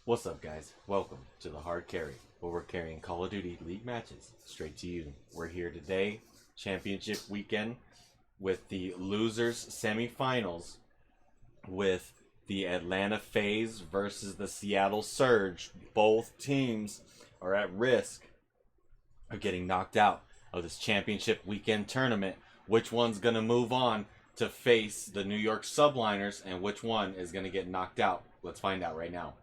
What's up, guys? Welcome to the Hard Carry, where we're carrying Call of Duty League matches straight to you. We're here today, championship weekend, with the losers semifinals, with the Atlanta Faze versus the Seattle Surge. Both teams are at risk of getting knocked out of this championship weekend tournament. Which one's going to move on to face the New York Subliners, and which one is going to get knocked out? Let's find out right now.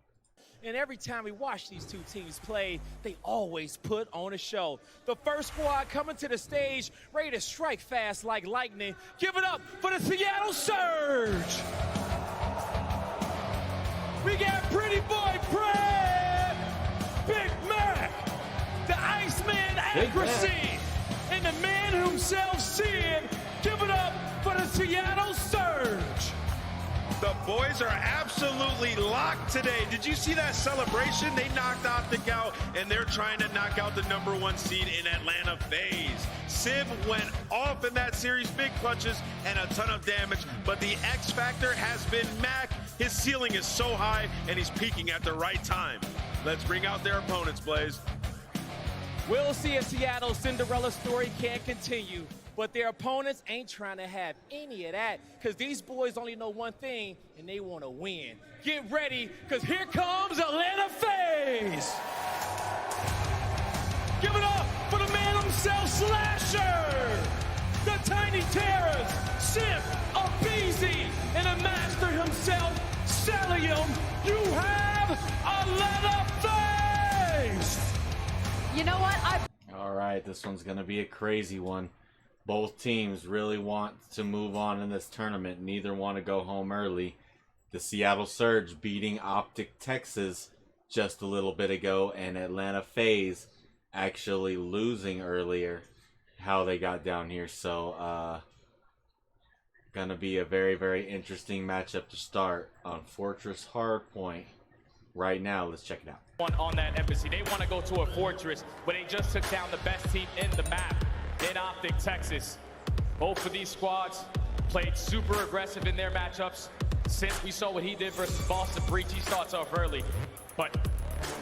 And every time we watch these two teams play, they always put on a show. The first squad coming to the stage, ready to strike fast like lightning. Give it up for the Seattle Surge. We got Pretty Boy Brad, Big Mac, the Iceman Accuracy, and the man himself, Sid. Give it up for the Seattle Surge. The boys are absolutely locked today. Did you see that celebration? They knocked out the Gout, and they're trying to knock out the #1 seed in Atlanta Faze. Civ went off in that series, big punches and a ton of damage, but the X factor has been Mac. His ceiling is so high, and he's peaking at the right time. Let's bring out their opponents, Blaze. We'll see if Seattle's Cinderella story can continue. But their opponents ain't trying to have any of that, because these boys only know one thing, and they want to win. Get ready, because here comes Atlanta Faze. Give it up for the man himself, Slasher. The Tiny Terrors, Sip, Abeezy, and the master himself, Celium. You have Atlanta Faze. You know what? All right, this one's going to be a crazy one. Both teams really want to move on in this tournament. Neither want to go home early. The Seattle Surge beating Optic Texas just a little bit ago, and Atlanta Faze actually losing earlier. How they got down here. So, gonna be a very, very interesting matchup to start on Fortress Hardpoint right now. Let's check it out. On that embassy, they want to go to a fortress, but they just took down the best team in the map. In Optic, Texas. Both of these squads played super aggressive in their matchups. Since we saw what he did versus Boston Breach, he starts off early. But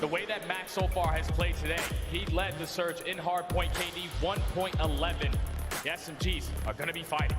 the way that Max so far has played today, he led the Surge in hardpoint KD 1.11. The SMGs are going to be fighting.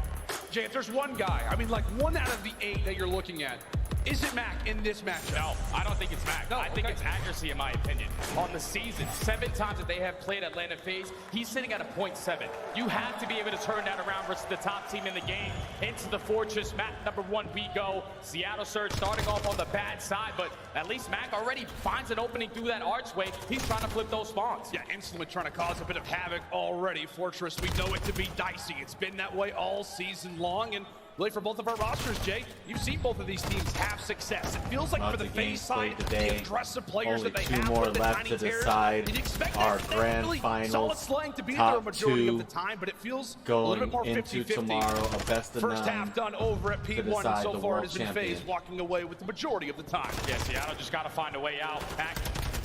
Jay, if there's one guy, I mean like 1 out of the 8 that you're looking at, is it Mac in this matchup? No, I don't think it's Mac. I think it's accuracy, in my opinion. On the season, 7 times that they have played Atlanta Faze, he's sitting at a .7. You have to be able to turn that around versus the top team in the game. Into the fortress, map #1 we go. Seattle Surge starting off on the bad side, but at least Mac already finds an opening through that archway. He's trying to flip those spawns. Yeah, instantly trying to cause a bit of havoc already. Fortress, we know it to be dicey. It's been that way all season long, and really for both of our rosters, Jay, you've seen both of these teams have success. It feels like for the Faze side, the aggressive players Only that they 2 have more with the left Tiny to Terrors, decide you'd expect our that grand really finals. solid slaying to be there a majority of the time, but it feels a little bit more 50-50. Tomorrow, a best of First 9 half done over at P1, and so far it has been champion. Faze walking away with the majority of the time. Yeah, Seattle just got to find a way out. Mac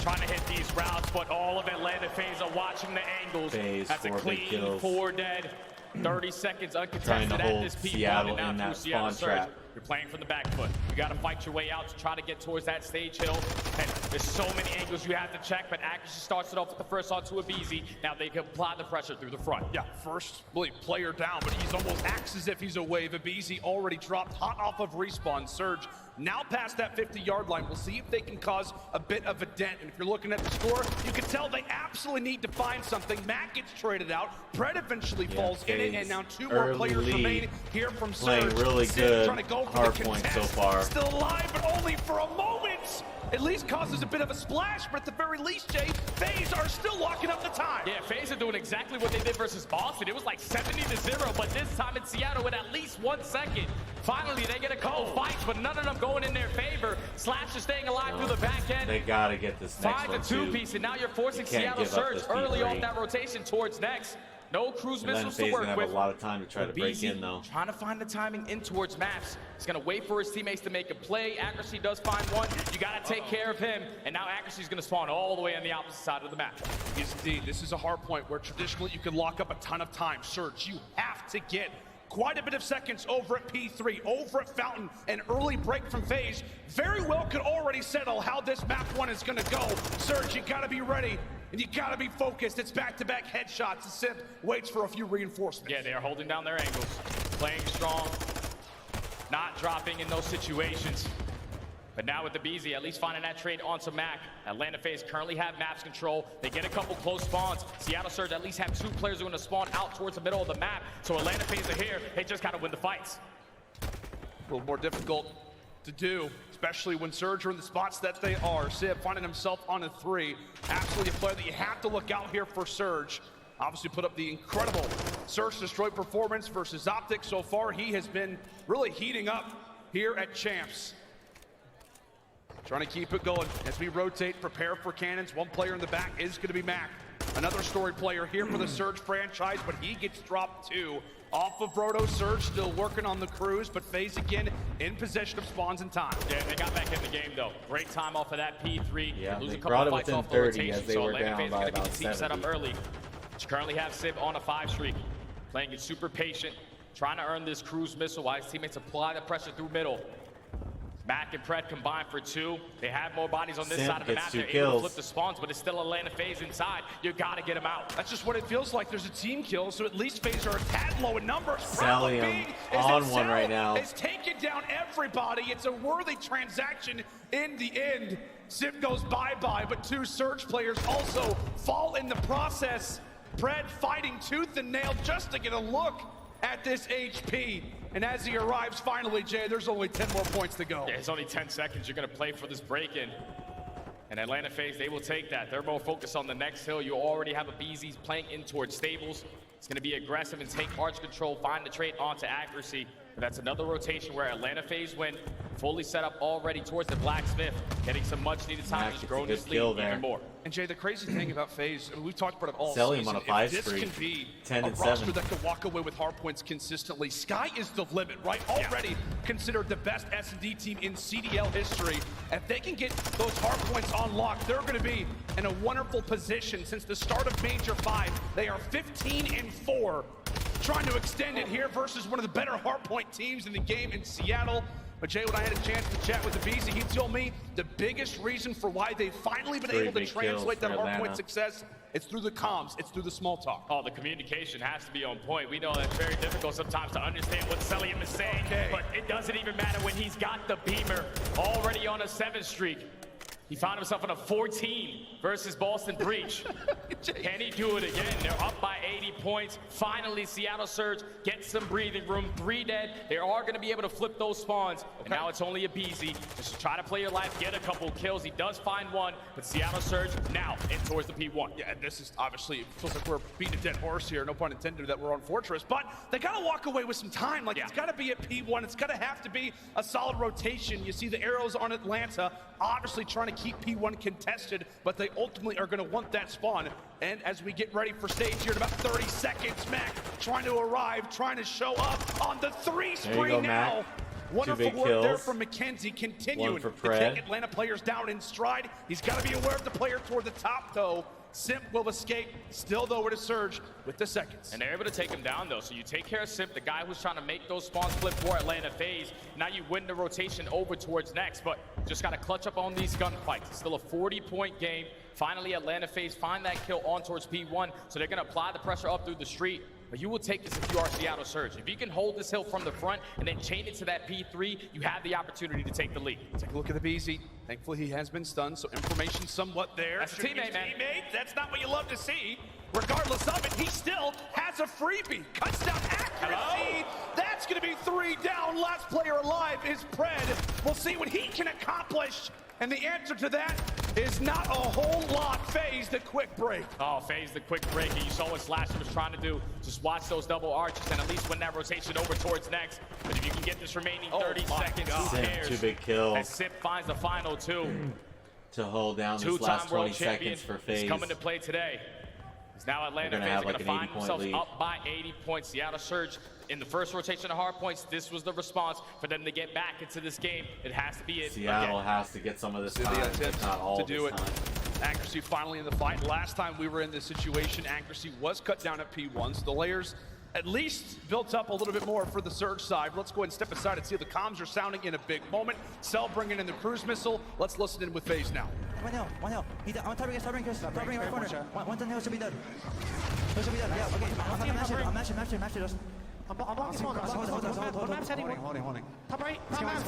trying to hit these routes, but all of Atlanta Faze are watching the angles. That's a clean 4 dead. 30 seconds uncontested at this P1, Seattle and in now that through Seattle spawn Surge. trap. You're playing from the back foot. You got to fight your way out to try to get towards that stage hill. And there's so many angles you have to check, but accuracy starts it off with the first on to Abeezy. Now they can apply the pressure through the front. Yeah, first player down, but he's almost acts as if he's a wave. Abeezy already dropped hot off of respawn. Surge now past that 50-yard line. We'll see if they can cause a bit of a dent. And if you're looking at the score, you can tell they absolutely need to find something. Mac gets traded out. Pred eventually falls in it, and now 2 more players remain here from Surge. Playing really good trying to go for the hardpoint contest. so far. Still alive, but only for a moment. At least causes a bit of a splash, but at the very least, Jay, Faze are still locking up the time. Yeah, Faze are doing exactly what they did versus Boston. It was like 70-0, but this time in Seattle with at least 1 second. Finally, they get a couple fights, but none of them going in their favor. Slash is staying alive through the back end. They gotta get this next one, 5-2 piece, and now you're forcing Seattle Surge early off that rotation towards next. No cruise missiles to work have with. a lot of time to try to break in, though. Trying to find the timing in towards Maps. He's going to wait for his teammates to make a play. Accuracy does find one. You got to take care of him. And now Accuracy is going to spawn all the way on the opposite side of the map. Yes, indeed. This is a hard point where traditionally you can lock up a ton of time. Surge, you have to get Quite a bit of seconds over at P3, over at Fountain. An early break from Faze very well could already settle how this map one is going to go. Surge, you got to be ready, and you got to be focused. It's back-to-back headshots. Sip waits for a few reinforcements. Yeah, they are holding down their angles, playing strong, not dropping in those situations. But now with the BZ, at least finding that trade onto Mac. Atlanta Faze currently have maps control. They get a couple close spawns. Seattle Surge at least have 2 players who are going to spawn out towards the middle of the map. So Atlanta Faze are here. They just got to win the fights. A little more difficult to do, especially when Surge are in the spots that they are. Sib finding himself on a 3. Absolutely a player that you have to look out here for Surge. Obviously put up the incredible Search Destroy performance versus Optic. So far, he has been really heating up here at Champs. Trying to keep it going as we rotate, prepare for cannons. One player in the back is going to be Mac. Another story player here for the Surge franchise, but he gets dropped too. Off of Roto, Surge still working on the cruise, but Faze again in possession of spawns and time. Yeah, they got back in the game though. Great time off of that P3. Yeah, losing they a couple brought it fights within off the 30 rotation, as they so were Atlanta down Faze by gonna get about the team set up 70. early. But you currently have Sib on a 5 streak, playing it super patient, trying to earn this cruise missile while his teammates apply the pressure through middle. Mac and Pred combined for 2. They have more bodies on this Simp side of the gets map. 2 They're able kills. to flip the spawns, but it's still Atlanta Faze inside. You gotta get them out. That's just what it feels like. There's a team kill, so at least Faze are a tad low in numbers. Selling Problem him being is on that one Sal right now. is taking down everybody. It's a worthy transaction in the end. Zip goes bye-bye, but 2 Surge players also fall in the process. Pred fighting tooth and nail just to get a look at this HP. And as he arrives finally, Jay, there's only 10 more points to go. Yeah, it's only 10 seconds. You're going to play for this break-in. And Atlanta Faze, they will take that. They're more focused on the next hill. You already have a BZ playing in towards stables. It's going to be aggressive and take arch control, find the trade onto accuracy. But that's another rotation where Atlanta Faze win. Fully set up already towards the blacksmith, getting some much-needed time Mac to grow gets this a lead good kill even there. more. And Jay, the crazy thing about Faze, I mean, we've talked about it all Selling him season. on a 5 If this spree, can be 10 a and roster 7. that can walk away with hard points consistently, sky is the limit, right? Already considered the best S&D team in CDL history. If they can get those hard points on lock, they're going to be in a wonderful position. Since the start of Major 5, they are 15-4. Trying to extend it here versus one of the better hardpoint teams in the game in Seattle. But Jay, when I had a chance to chat with the BZ, he told me the biggest reason for why they've finally been 3 able to big translate that kills for hardpoint Atlanta. success, it's through the comms, it's through the small talk. Oh, the communication has to be on point. We know that's very difficult sometimes to understand what Celium is saying, but it doesn't even matter when he's got the beamer already on a 7 streak. He found himself in a 14 versus Boston Breach. Can he do it again? They're up by 80 points. Finally, Seattle Surge gets some breathing room. 3 dead. They are going to be able to flip those spawns. And now it's only a BZ. Just try to play your life, get a couple kills. He does find 1, but Seattle Surge now in towards the P1. Yeah, and this is obviously, it feels like we're beating a dead horse here. No pun intended that we're on Fortress, but they got to walk away with some time. Like, it's got to be at P1. It's got to have to be a solid rotation. You see the arrows on Atlanta, obviously trying to keep P1 contested, but they ultimately are going to want that spawn. And as we get ready for stage here in about 30 seconds, Mac trying to arrive, trying to show up on the 3 spree go, now. Mac. Wonderful 2 work big there kills. from McKenzie, continuing 1 for to Pred. take Atlanta players down in stride. He's got to be aware of the player toward the top, though. Simp will escape, still though with a Surge with the seconds. And they're able to take him down though. So you take care of Simp, the guy who's trying to make those spawns flip for Atlanta Faze. Now you win the rotation over towards next, but just got to clutch up on these gunfights. It's still a 40-point game. Finally, Atlanta Faze find that kill on towards P1, so they're going to apply the pressure up through the street. But you will take this if you are Seattle Surge. If you can hold this hill from the front and then chain it to that P3, you have the opportunity to take the lead. Take a look at the BZ. Thankfully, he has been stunned, so information somewhat there. That's a Shooting his teammate, man. teammate. That's not what you love to see. Regardless of it, he still has a freebie. Cuts down accuracy. Hello? That's going to be 3 down. Last player alive is Pred. We'll see what he can accomplish. And the answer to that is not a whole lot. Faze the quick break. Oh, Faze the quick break. And you saw what Slasher was trying to do. Just watch those double arches and at least win that rotation over towards next. But if you can get this remaining 30 seconds, who Simp, cares? 2 big kills. And Sip finds the final 2. To hold down this Two-time last 20 world champion seconds for Faze. is coming to play today. It's now Atlanta gonna Faze have are like going to an find 80-point themselves lead. up by 80 points. Seattle Surge in the first rotation of hard points. This was the response for them to get back into this game. It has to be it. Seattle again. has to get some of this To time, the if attempt not all to do this it. time. Accuracy finally in the fight. Last time we were in this situation, accuracy was cut down at P1, so the layers at least built up a little bit more for the Surge side. Let's go ahead and step aside and see if the comms are sounding in a big moment. Cell bringing in the cruise missile. Let's listen in with Faze now. One hill. He's on top bring right corner. One hill should be dead. Hill should be dead. Yeah, okay. I'm matching us. I'm blocking small. Hold. Map's heading. Holding. Top right. Top map.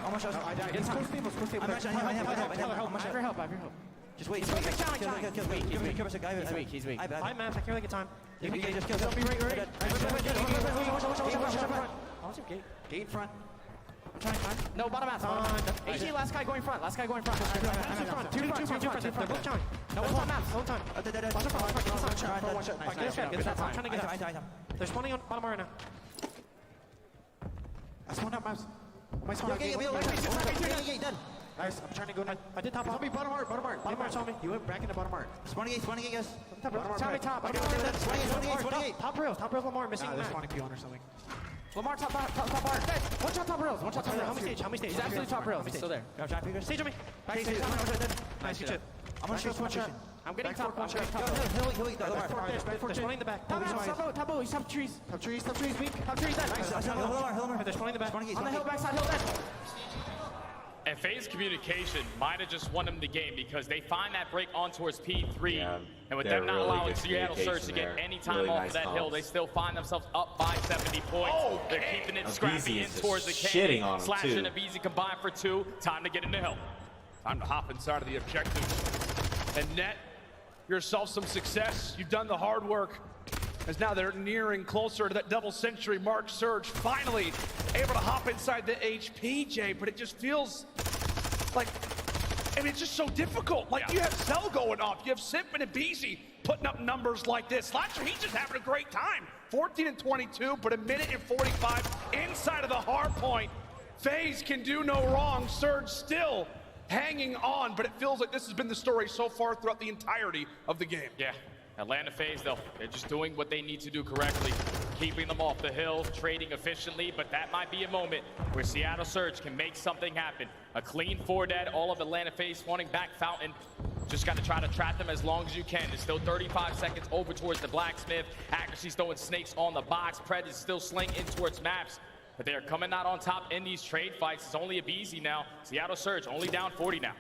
Almost shot. It's close people. I'm matching. I have help. Just wait. Kill. He's weak. High maps. I can't really get time. Just kill. Be right. Gate in front. I'm trying. No, bottom map. HG, last guy going front. Two front. They're both challenge. No, one time maps. One time. I'm trying to get up. They're spawning on bottom right now. I spawned out maps. Nice. I'm trying to go. I did top. Bottom mark. Bottom mark saw me. You went back into bottom mark. Spawning gate, guys. Tell me top. Top rails, Lamar missing. They're spawning P on or something. Lamar top bar. One shot top rails. How many stage? He's absolutely top rails. He's still there. Stage on me. Nice, good shit. I'm gonna shoot one shot. I'm getting top. One shot. Hill. They're spawning the back. Top. He's top trees. Top trees weak. Top trees dead. Hill. They're spawning the back. On the hill backside. Hill dead. And Faze communication might have just won them the game because they find that break on towards P3. Yeah, and with they're them not really allowing good Seattle Surge to communication get any there. time Really off nice of that hill, comms. they still find themselves up by 70 points. They're keeping it scrappy in Abizi is towards the just cannon. shitting on 'em, Slash too. and Abizi combined for 2. Time to get in the hill. Time to hop inside of the objectives and net yourself some success. You've done the hard work, as now they're nearing closer to that double century mark. Surge finally able to hop inside the HPJ, but it just feels like, I mean, it's just so difficult. Like, you have Cell going off, you have Simp and Abizi putting up numbers like this. Slasher, he's just having a great time. 14 and 22, but a minute and 45 inside of the hard point. Faze can do no wrong. Surge still hanging on, but it feels like this has been the story so far throughout the entirety of the game. Yeah, Atlanta Faze, though, they're just doing what they need to do correctly. Keeping them off the hill, trading efficiently, but that might be a moment where Seattle Surge can make something happen. A clean 4 dead, all of Atlanta Faze spawning back Fountain. Just got to try to trap them as long as you can. There's still 35 seconds over towards the Blacksmith. Accuracy's throwing snakes on the box. Pred is still slaying in towards maps. But they are coming out on top in these trade fights. It's only Abizi now. Seattle Surge only down 40 now.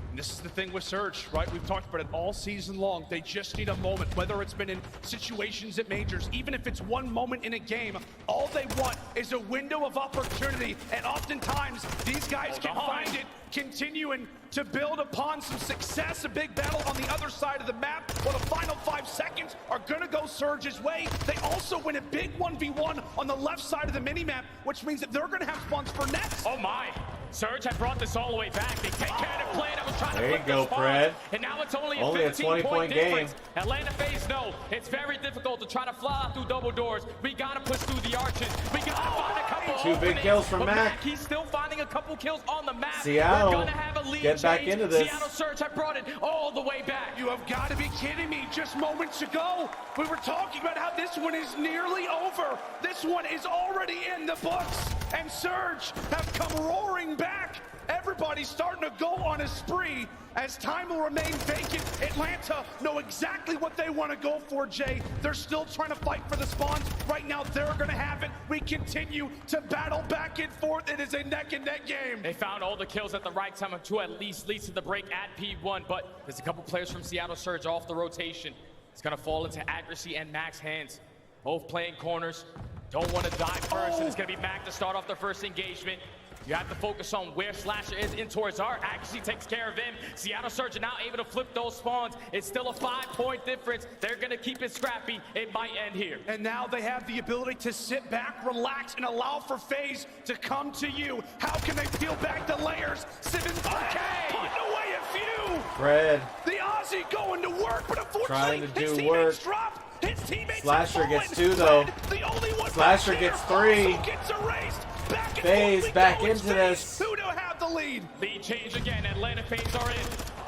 And this is the thing with Surge, right? We've talked about it all season long. They just need a moment, whether it's been in situations at majors, even if it's one moment in a game, all they want is a window of opportunity. And oftentimes, these guys can find it, continuing to build upon some success. A big battle on the other side of the map, where the final 5 seconds are gonna go Surge's way. They also win a big 1v1 on the left side of the minimap, which means that they're gonna have spawns for nets. Oh my! Surge had brought this all the way back. They take care of the play that was trying There to you flip go, the spawn. Fred. And now it's only a 20-point difference. game. Atlanta Faze, no. It's very difficult to try to fly out through double doors. We gotta push through the arches. We gotta find a couple 2 big openings. kills from But Mac. He's still finding a couple kills on the map. Seattle, We're gonna have a lead get back change. into this. Seattle Surge have brought it all the way back. You have got to be kidding me. Just moments ago, we were talking about how this one is nearly over. This one is already in the books. And Surge have come roaring back. Everybody's starting to go on a spree as time will remain vacant. Atlanta know exactly what they want to go for, Jay. They're still trying to fight for the spawns. Right now, they're going to have it. We continue to battle back and forth. It is a neck-and-neck game. They found all the kills at the right time to at least lead to the break at P1, but there's a couple players from Seattle Surge off the rotation. It's gonna fall into Accuracy and Mac's hands. Both playing corners. Don't want to die first, and it's gonna be Mac to start off the first engagement. You have to focus on where Slasher is in towards Art. Accuracy takes care of him. Seattle Surge are now able to flip those spawns. It's still a 5-point difference. They're gonna keep it scrappy. It might end here. And now they have the ability to sit back, relax, and allow for Faze to come to you. How can they peel back the layers? Simmons, okay, putting away a few. Fred. The Aussie going to work, but Trying unfortunately, to his do teammates work. drop. His teammates Slasher have gets fallen. 2 though. Fred, the only one Slasher back there, gets 3. also gets erased. Back and Faze forth we back go. It's into this. Faze who to have the lead. Lead change again. Atlanta Faze are in.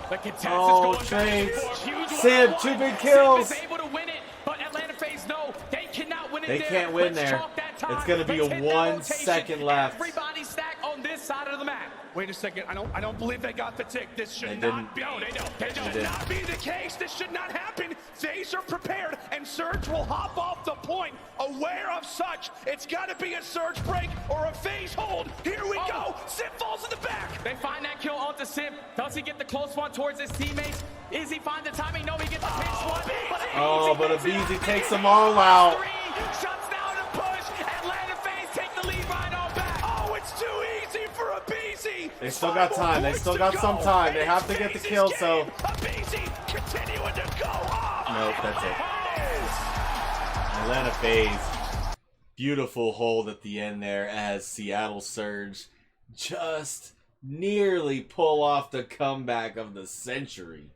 The contest Oh, is going back and trades. forth. Huge Sid, 1-on-1. 2 big kills. Sid is able to win it, but Atlanta Faze, no, they cannot win it They there. can't win Let's there. chalk that time. It's gonna be Let's a hit that 1 rotation. second left. Everybody stack on this side of the map. Wait a second, I don't believe they got the tick. This should They not didn't. be. No, they don't. This should not be the case. This should not happen. Faze are prepared, and Surge will hop off the point. Aware of such, it's got to be a Surge break or a Faze hold. Here we go. Sip falls in the back. They find that kill onto Sip. Does he get the close one towards his teammates? Is he find the timing? No, he gets the pinch one. But Abizi takes them all out. Shuts down and push. Atlanta Faze take the lead right on back. Oh, it's too easy for Abizi. They still got time. They still got some time. They have to get the kill, so. Abizi continuing to go off. Nope, that's it. Atlanta Faze. Beautiful hold at the end there as Seattle Surge just nearly pull off the comeback of the century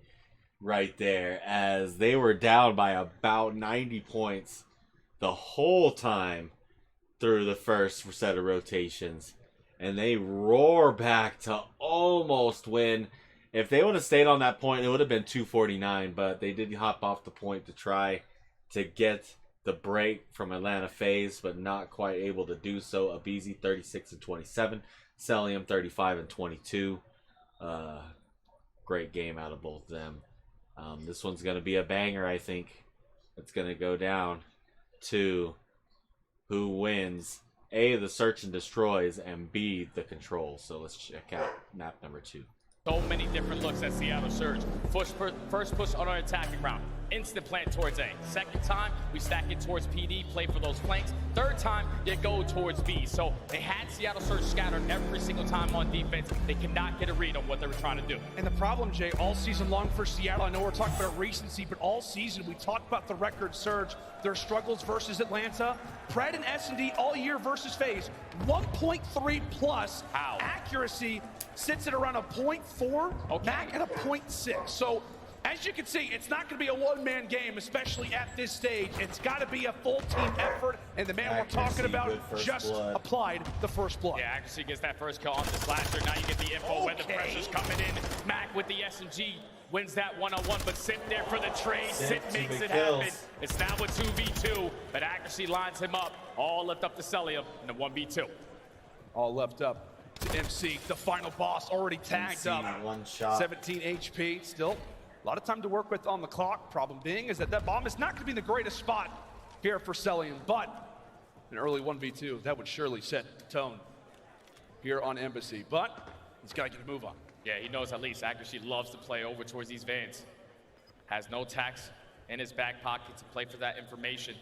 right there, as they were down by about 90 points the whole time through the first set of rotations, and they roar back to almost win. If they would have stayed on that point, it would have been 249, but they did hop off the point to try to get the break from Atlanta Faze, but not quite able to do so. Abizi 36 and 27, Celium 35 and 22. Great game out of both of them. This one's going to be a banger, I think. It's going to go down to who wins A, the search and destroys, and B, the control. So let's check out map number 2. So many different looks at Seattle Surge. First push on our attacking round. Instant plant towards A. Second time, we stack it towards PD, play for those flanks. Third time, you go towards B. So they had Seattle Surge scattered every single time on defense. They cannot get a read on what they were trying to do. And the problem, Jay, all season long for Seattle, I know we're talking about recency, but all season we talked about the record Surge, their struggles versus Atlanta. Pred and S&D all year versus Faze, 1.3 plus. How? Accuracy sits at around a 0.4, Okay. Mac at a 0.6. So as you can see, it's not going to be a one-man game, especially at this stage. It's got to be a full team effort, and the man we're talking about good first just blood. applied the first blood. Yeah, accuracy gets that first kill on the slasher. Now you get the info when the pressure's coming in. Mac with the SMG wins that one-on-one, but Sip there for the trade. Sip two makes big it kills. happen. It's now a 2v2, but accuracy lines him up. All left up to Celium in the 1v2. All left up to MC, the final boss already tagged MC, up. one shot. 17 HP, still a lot of time to work with on the clock. Problem being is that bomb is not going to be in the greatest spot here for Celium, but an early 1v2, that would surely set the tone here on Embassy. But he's got to get a move on. Yeah, he knows at least accuracy loves to play over towards these vans. Has no tax in his back pocket to play for that information.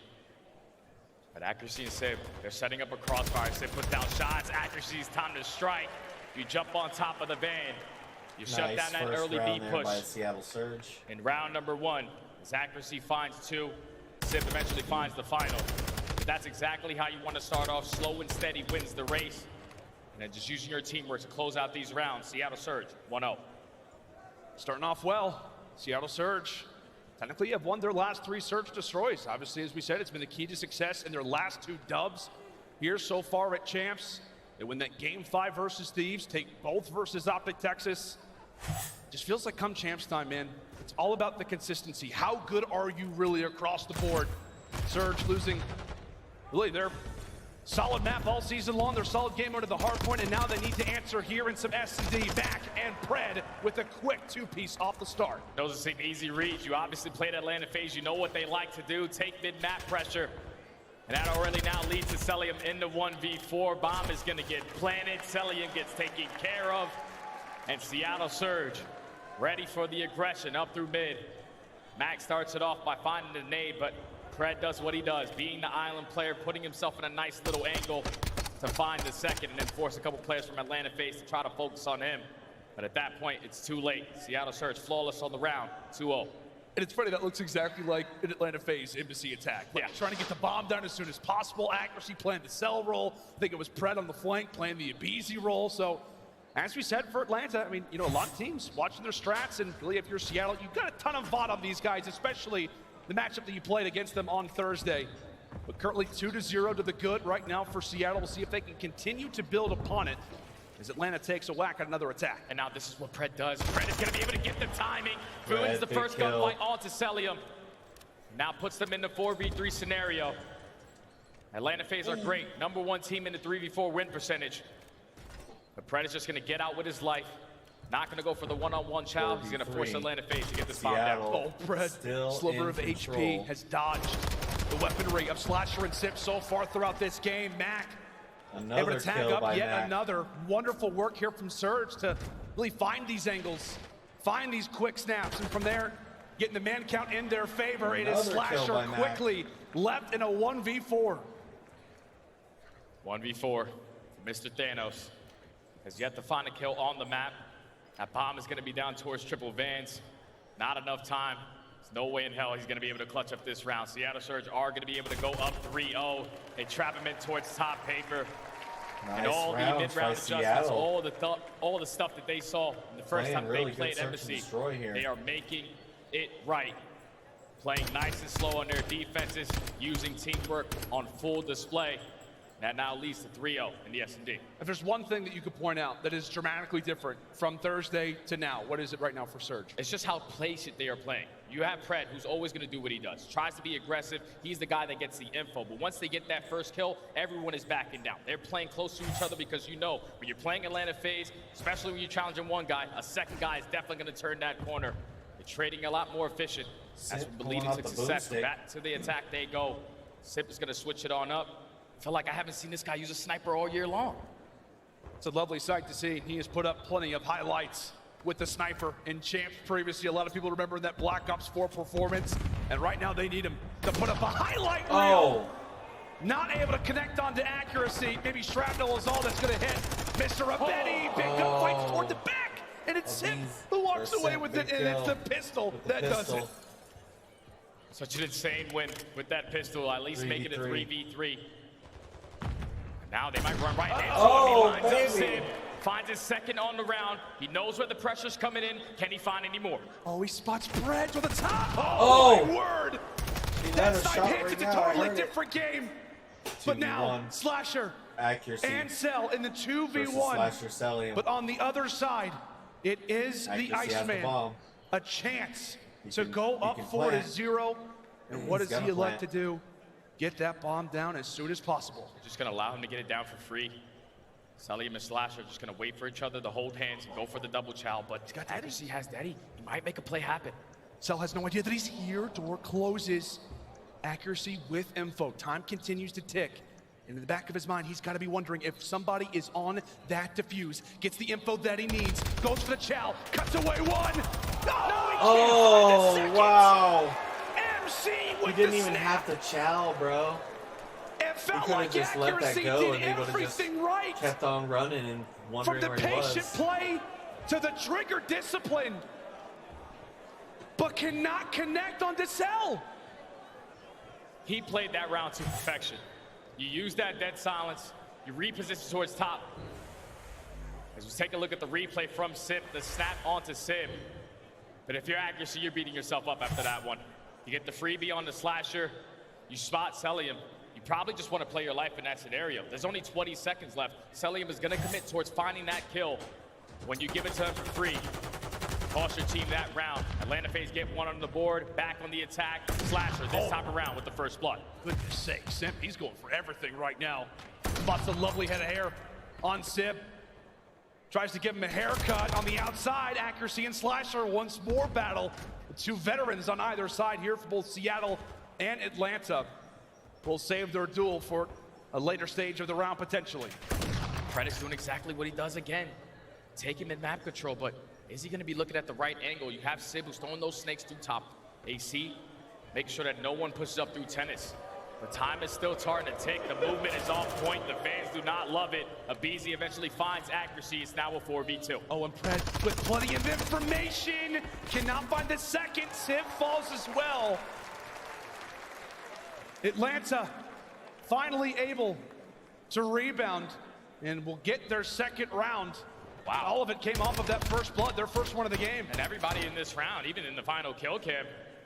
But accuracy and Sib, they're setting up a crossfire. Sib puts down shots. Accuracy's time to strike. You jump on top of the van. You shut down that first early round B there push. by Seattle Surge. In round number 1, as accuracy finds 2, Sib eventually finds the final. That's exactly how you want to start off. Slow and steady wins the race. And then just using your teamwork to close out these rounds. Seattle Surge, 1-0. Starting off well, Seattle Surge technically have won their last 3 Surge Destroys. Obviously, as we said, it's been the key to success in their last 2 dubs here so far at Champs. They win that Game 5 versus Thieves, take both versus Optic Texas. Just feels like come Champs time, man. It's all about the consistency. How good are you really across the board? Surge losing, really, their solid map all season long, their solid game under the hard point, and now they need to answer here in some S&D. Back and Pred with a quick 2-piece off the start. Those are some easy reads. You obviously played Atlanta Faze. You know what they like to do. Take mid-map pressure. And that already now leads to Celium in the 1v4. Bomb is going to get planted. Celium gets taken care of. And Seattle Surge ready for the aggression up through mid. Max starts it off by finding the nade, but Pred does what he does, being the island player, putting himself in a nice little angle to find the second and then force a couple players from Atlanta Faze to try to focus on him. But at that point, it's too late. Seattle Surge flawless on the round, 2-0. And it's funny, that looks exactly like an Atlanta Faze Embassy attack. Like, Yeah. trying to get the bomb down as soon as possible. Accuracy playing the cell roll. I think it was Pred on the flank playing the Abizi roll. So, as we said for Atlanta, I mean, you know, a lot of teams watching their strats, and really if you're Seattle, you've got a ton of VOD on these guys, especially the matchup that you played against them on Thursday. But currently 2-0 to the good right now for Seattle. We'll see if they can continue to build upon it as Atlanta takes a whack at another attack. And now this is what Pred does. Pred is going to be able to get the timing. Wins the big first kill. gunfight onto Celium. Now puts them in the 4v3 scenario. Atlanta Faze are great. #1 team in the 3v4 win percentage. But Pred is just going to get out with his life. Not going to go for the one-on-one chow. He's going to force Atlanta Faze to get this bomb down. Oh, Pred, sliver of HP, has dodged the weaponry of Slasher and Sip so far throughout this game. Mac able to tag up yet another. Wonderful work here from Surge to really find these angles, find these quick snaps, and from there, getting the man count in their favor. It is Slasher quickly left in a 1v4. 1v4, Mr. Thanos has yet to find a kill on the map. That bomb is going to be down towards Triple Vans. Not enough time. There's no way in hell he's going to be able to clutch up this round. Seattle Surge are going to be able to go up 3-0. They trap him in towards top paper. Nice and all the mid-round adjustments, Seattle. all the stuff that they saw the first time really they played Embassy, here. they are making it right. Playing nice and slow on their defenses, using teamwork on full display. That now leads to 3-0 in the S&D. If there's one thing that you could point out that is dramatically different from Thursday to now, what is it right now for Surge? It's just how patient they are playing. You have Pred, who's always going to do what he does. Tries to be aggressive. He's the guy that gets the info. But once they get that first kill, everyone is backing down. They're playing close to each other because you know when you're playing Atlanta Faze, especially when you're challenging one guy, a second guy is definitely going to turn that corner. They're trading a lot more efficient. That's leading to success. Back to the attack they go. Sip is going to switch it on up. I feel like I haven't seen this guy use a sniper all year long. It's a lovely sight to see. He has put up plenty of highlights with the sniper in Champs previously. A lot of people remember that Black Ops 4 performance, and right now they need him to put up a highlight reel. Not able to connect onto accuracy. Maybe shrapnel is all that's going to hit. Mr. Abetti, big gun fights toward the back, and it's Sim who walks away with it, and it's the pistol that does it. Such an insane win with that pistol, at least make it a 3v3. Now they might run right into him. He lines up Sim, finds his second on the round. He knows where the pressure's coming in. Can he find any more? Oh, he spots Pred to the top. Oh, my word. That side hits, it's a totally different game. But now, Slasher and Cell in the 2v1. But on the other side, it is the Iceman. A chance to go up 4-0. And what does he elect to do? Get that bomb down as soon as possible. Just going to allow him to get it down for free. Sully and Slasher are just going to wait for each other to hold hands and go for the double chow, but he's got Daddy. He has Daddy. He might make a play happen. Cell has no idea that he's here. Door closes. Accuracy with info. Time continues to tick. And in the back of his mind, he's got to be wondering if somebody is on that defuse. Gets the info that he needs. Goes for the chow. Cuts away one. Oh, wow. MC with he didn't even have to chow, bro. It felt he could have just let that go and they would have just kept on running and wondering where he was. From the patient play to the trigger discipline, but cannot connect on Cell. He played that round to perfection. You use that dead silence, you reposition towards top. As we take a look at the replay from Sip, the snap onto Sib. But if you're accuracy, you're beating yourself up after that one. You get the freebie on the Slasher, you spot Celium. You probably just want to play your life in that scenario. There's only 20 seconds left. Celium is going to commit towards finding that kill. When you give it to him for free, cost your team that round. Atlanta Faze get one on the board, back on the attack. Slasher this time around with the first blood. Goodness sake, Simp, he's going for everything right now. Spots a lovely head of hair on Sib. Tries to give him a haircut on the outside. Accuracy and Slasher once more battle. The two veterans on either side here for both Seattle and Atlanta will save their duel for a later stage of the round potentially. Pred is doing exactly what he does again. Take him in map control, but is he going to be looking at the right angle? You have Sib who's throwing those snakes through top. AC, make sure that no one pushes up through tennis. The time is still starting to tick. The movement is on point. The fans do not love it. Abizi eventually finds accuracy. It's now a 4v2. Oh, and Pred with plenty of information. Cannot find the second. Sib falls as well. Atlanta finally able to rebound and will get their second round. Wow. All of it came off of that first blood, their first one of the game. And everybody in this round, even in the final kill cam,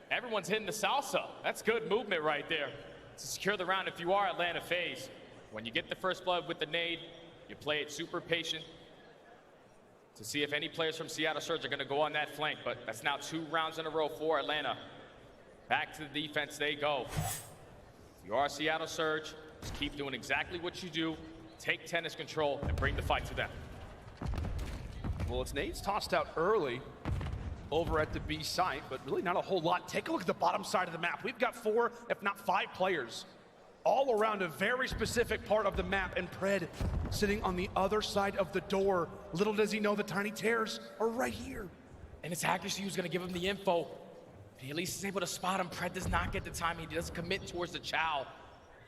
everyone's hitting the salsa. That's good movement right there to secure the round if you are Atlanta Faze. When you get the first blood with the nade, you play it super patient to see if any players from Seattle Surge are going to go on that flank. But that's now 2 rounds in a row for Atlanta. Back to the defense they go. If you are Seattle Surge, just keep doing exactly what you do. Take tennis control and bring the fight to them. Well, it's nades tossed out early over at the B site, but really not a whole lot. Take a look at the bottom side of the map. We've got 4, if not 5 players all around a very specific part of the map, and Pred sitting on the other side of the door. Little does he know the tiny tears are right here. And it's accuracy who's gonna give him the info. He at least is able to spot him. Pred does not get the timing. He doesn't commit towards the chow.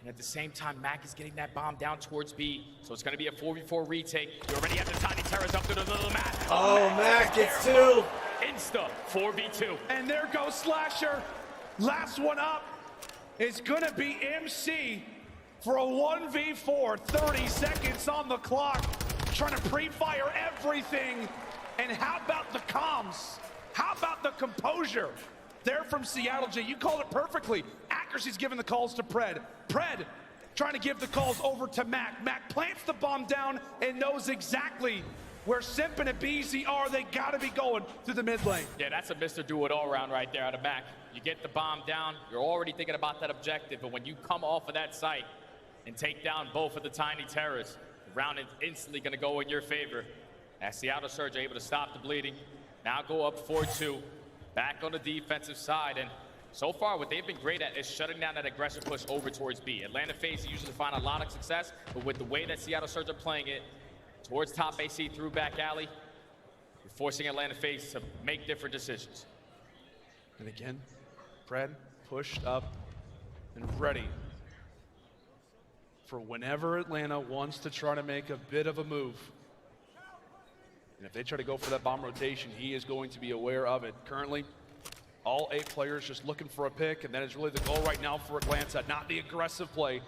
And at the same time, Mac is getting that bomb down towards B. So it's gonna be a 4v4 retake. You already have the tiny terrors up to the little mat. Oh, Mac gets 2. Insta 4v2. And there goes Slasher. Last one up is gonna be MC for a 1v4, 30 seconds on the clock, trying to pre-fire everything. And how about the comms? How about the composure? They're from Seattle, Jay. You called it perfectly. Accuracy's giving the calls to Pred. Pred trying to give the calls over to Mac. Mac plants the bomb down and knows exactly where Simp and BZ are. They gotta be going through the mid lane. Yeah, that's a Mr. Do-It-All round right there out of Mac. You get the bomb down, you're already thinking about that objective, but when you come off of that site and take down both of the tiny terrorists, the round is instantly gonna go in your favor. As Seattle Surge are able to stop the bleeding, now go up 4-2, back on the defensive side, and so far what they've been great at is shutting down that aggressive push over towards B. Atlanta Faze usually find a lot of success, but with the way that Seattle Surge are playing it, towards top AC through back alley, you're forcing Atlanta Faze to make different decisions. And again, Pred pushed up and ready for whenever Atlanta wants to try to make a bit of a move. And if they try to go for that bomb rotation, he is going to be aware of it. Currently, all 8 players just looking for a pick, and that is really the goal right now for Atlanta, not the aggressive play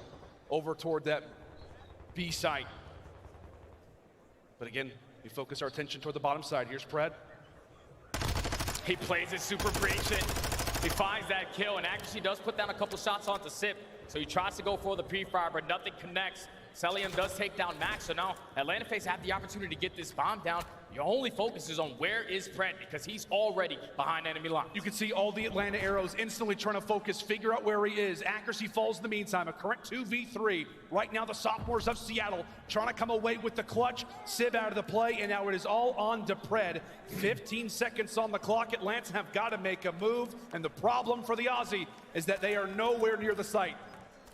over toward that B site. But again, we focus our attention toward the bottom side. Here's Pred. He plays it super patient. He finds that kill, and actually does put down a couple shots onto Sip. So he tries to go for the pre-fire, but nothing connects. Celium does take down Max, so now Atlanta Faze have the opportunity to get this bomb down. Your only focus is on where is Pred, because he's already behind enemy lines. You can see all the Atlanta arrows instantly trying to focus, figure out where he is. Accuracy falls in the meantime, a correct 2v3. Right now, the sophomores of Seattle trying to come away with the clutch. Sib out of the play, and now it is all on to Pred. 15 seconds on the clock. Atlanta have got to make a move, and the problem for the Aussie is that they are nowhere near the site.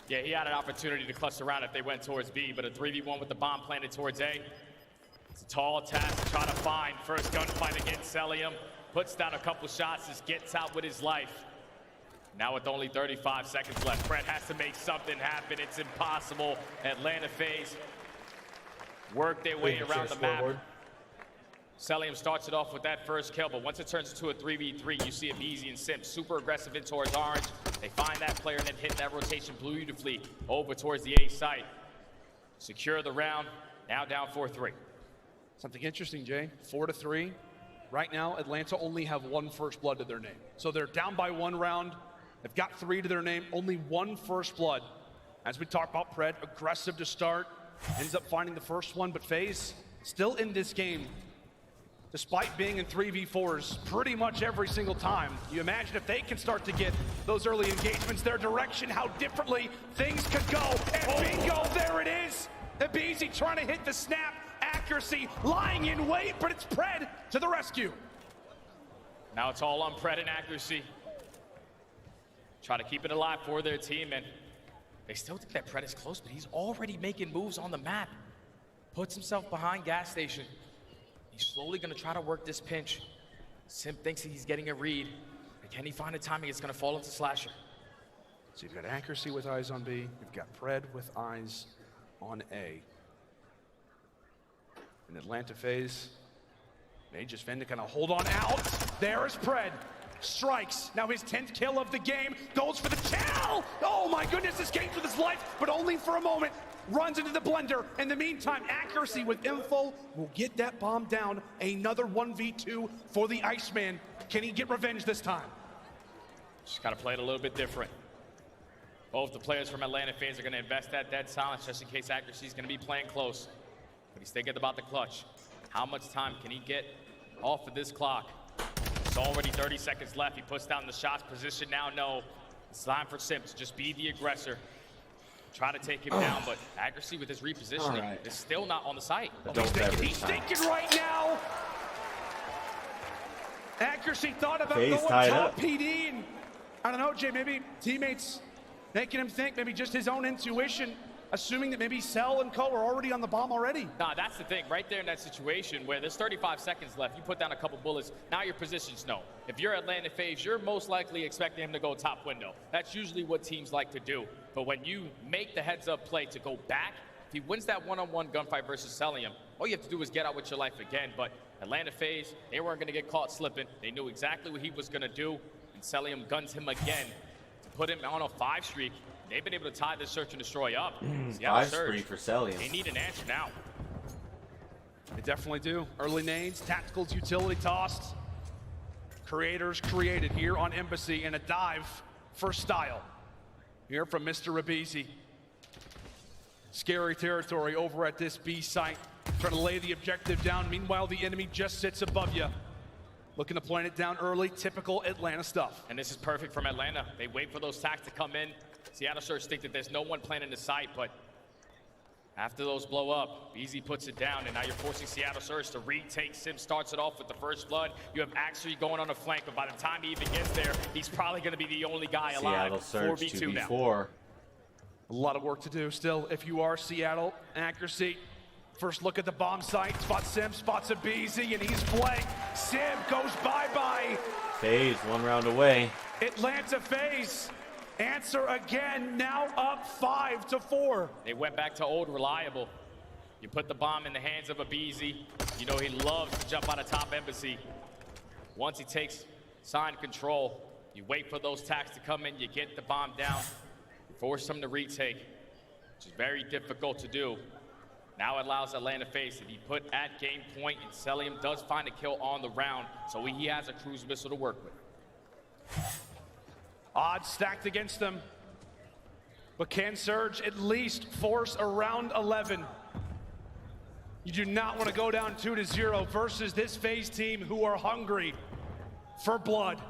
Yeah, he had an opportunity to cluster around if they went towards B, but a 3v1 with the bomb planted towards A. It's a tall task to try to find. First gunfight against Celium. Puts down a couple shots, just gets out with his life. Now with only 35 seconds left, Pred has to make something happen. It's impossible. Atlanta Faze work their way around the map. Celium starts it off with that first kill, but once it turns into a 3v3, you see it Easy and Simp super aggressive in towards Orange. They find that player and then hit that rotation beautifully over towards the A site. Secure the round, now down 4-3. Something interesting, Jay. 4-3. Right now, Atlanta only have 1 first blood to their name. So they're down by 1 round. They've got 3 to their name, only 1 first blood. As we talk about Pred, aggressive to start, ends up finding the first one, but Faze still in this game. Despite being in 3v4s pretty much every single time. You imagine if they can start to get those early engagements, their direction, how differently things could go. And bingo, there it is. The BZ trying to hit the snap. Accuracy lying in wait, but it's Pred to the rescue. Now it's all on Pred and Accuracy. Try to keep it alive for their team, and they still think that Pred is close, but he's already making moves on the map. Puts himself behind gas station. He's slowly going to try to work this pinch. Simp thinks he's getting a read. But can he find a timing? It's going to fall into Slasher. So you've got Accuracy with eyes on B. You've got Pred with eyes on A. And Atlanta Faze, they just finna kind of hold on out. There is Pred. Strikes. Now his 10th kill of the game. Goes for the chow. Oh my goodness, escapes with his life, but only for a moment. Runs into the blender. In the meantime, Accuracy with info will get that bomb down. Another 1v2 for the Iceman. Can he get revenge this time? Just got to play it a little bit different. Both the players from Atlanta Faze are going to invest that dead silence just in case Accuracy is going to be playing close. But he's thinking about the clutch. How much time can he get off of this clock? It's already 30 seconds left. He puts down the shots. Position now, no. It's time for Simp to just be the aggressor. Try to take him down, but Accuracy with his repositioning is still not on the site. He's thinking right now. Accuracy thought about Faze going tied top up. PD, and I don't know, Jay, maybe teammates making him think, maybe just his own intuition, assuming that maybe Cell and Co are already on the bomb already. Nah, that's the thing. Right there in that situation where there's 35 seconds left, you put down a couple bullets, now your position's no. If you're Atlanta Faze, you're most likely expecting him to go top window. That's usually what teams like to do. But when you make the heads-up play to go back, if he wins that one-on-one gunfight versus Celium, all you have to do is get out with your life again. But Atlanta Faze, they weren't going to get caught slipping. They knew exactly what he was going to do, and Celium guns him again to put him on a 5 streak. They've been able to tie this search and destroy up. Seattle 5 spree Surge, for Celium. they need an answer now. They definitely do. Early nades, tacticals, utility tossed. Creators created here on Embassy in a dive for style. Here from Mr. Rabizi. Scary territory over at this B site. Trying to lay the objective down. Meanwhile, the enemy just sits above you. Looking to plant it down early, typical Atlanta stuff. And this is perfect from Atlanta. They wait for those tacks to come in. Seattle Surge think that there's no one planning the site, but after those blow up, BZ puts it down, and now you're forcing Seattle Surge to retake. Sim starts it off with the first blood. You have Axery going on a flank, but by the time he even gets there, he's probably going to be the only guy alive. Seattle Surge 4v2 now. 2v4. A lot of work to do still if you are Seattle. Accuracy. First look at the bomb site. Spots Sim, spots a BZ, and he's flanked. Sim goes bye-bye. Faze 1 round away. Atlanta Faze. Answer again, now up 5-4. They went back to old reliable. You put the bomb in the hands of a BZ. You know he loves to jump out of top Embassy. Once he takes sign control, you wait for those tacks to come in, you get the bomb down, you force him to retake, which is very difficult to do. Now it allows Atlanta Faze to be put at game point, and Celium does find a kill on the round, so he has a cruise missile to work with. Odds stacked against them. But can Surge at least force a round 11? You do not want to go down 2-0 versus this Faze team who are hungry for blood.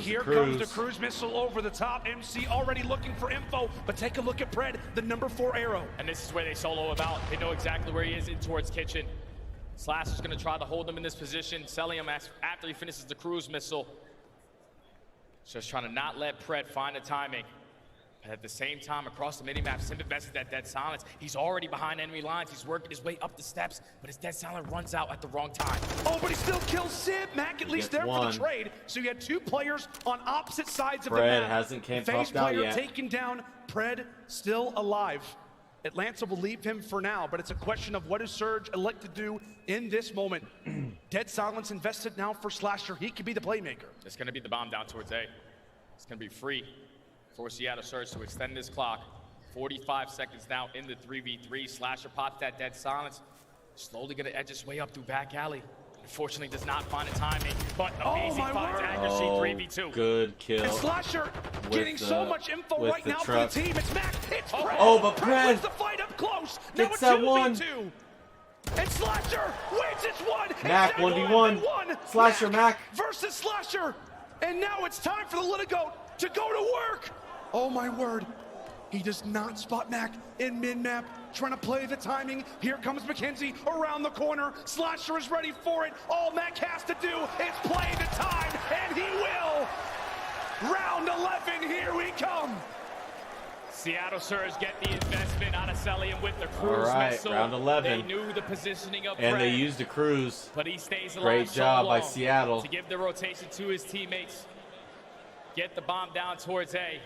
Here comes the cruise missile over the top. MC already looking for info, but take a look at Pred, the number 4 arrow. And this is where they solo him out. They know exactly where he is in towards kitchen. Slash is going to try to hold him in this position. Celium, after he finishes the cruise missile, just trying to not let Pred find the timing. But at the same time, across the minimap, Sim invested that dead silence. He's already behind enemy lines. He's working his way up the steps, but his dead silence runs out at the wrong time. Oh, but he still kills Sim. Mac at least there for the trade. So you had 2 players on opposite sides of the map. Pred hasn't came Faze popped out player yet. taken down. Pred still alive. Atlanta will leave him for now, but it's a question of what does Surge elect to do in this moment. Dead silence invested now for Slasher. He could be the playmaker. It's going to be the bomb down towards A. It's going to be free for Seattle Surge to extend this clock. 45 seconds now in the 3v3. Slasher pops that dead silence. Slowly going to edge his way up through back alley. Unfortunately, does not find a timing, but amazing finds accuracy. 3v2. Good kill. And Slasher getting so much info right now for the team. It's Mac. It's Pred. Oh, but Pred wins Pred the fight up close. Now gets it's that 2v2. And Slasher wins its one. Mac It's 1v1. Slasher Mac versus Slasher. And now it's time for the Little Goat to go to work. Oh my word. He does not spot Mac in mid-map, trying to play the timing. Here comes McKenzie around the corner. Slasher is ready for it. All Mac has to do is play the time, and he will. Round 11, here we come. Seattle Surge get the investment out of Celium with the cruise missile. Round 11. They knew the positioning of and Pred, they used the cruise. but he stays alive. Great job by Seattle to give the rotation to his teammates. Get the bomb down towards A.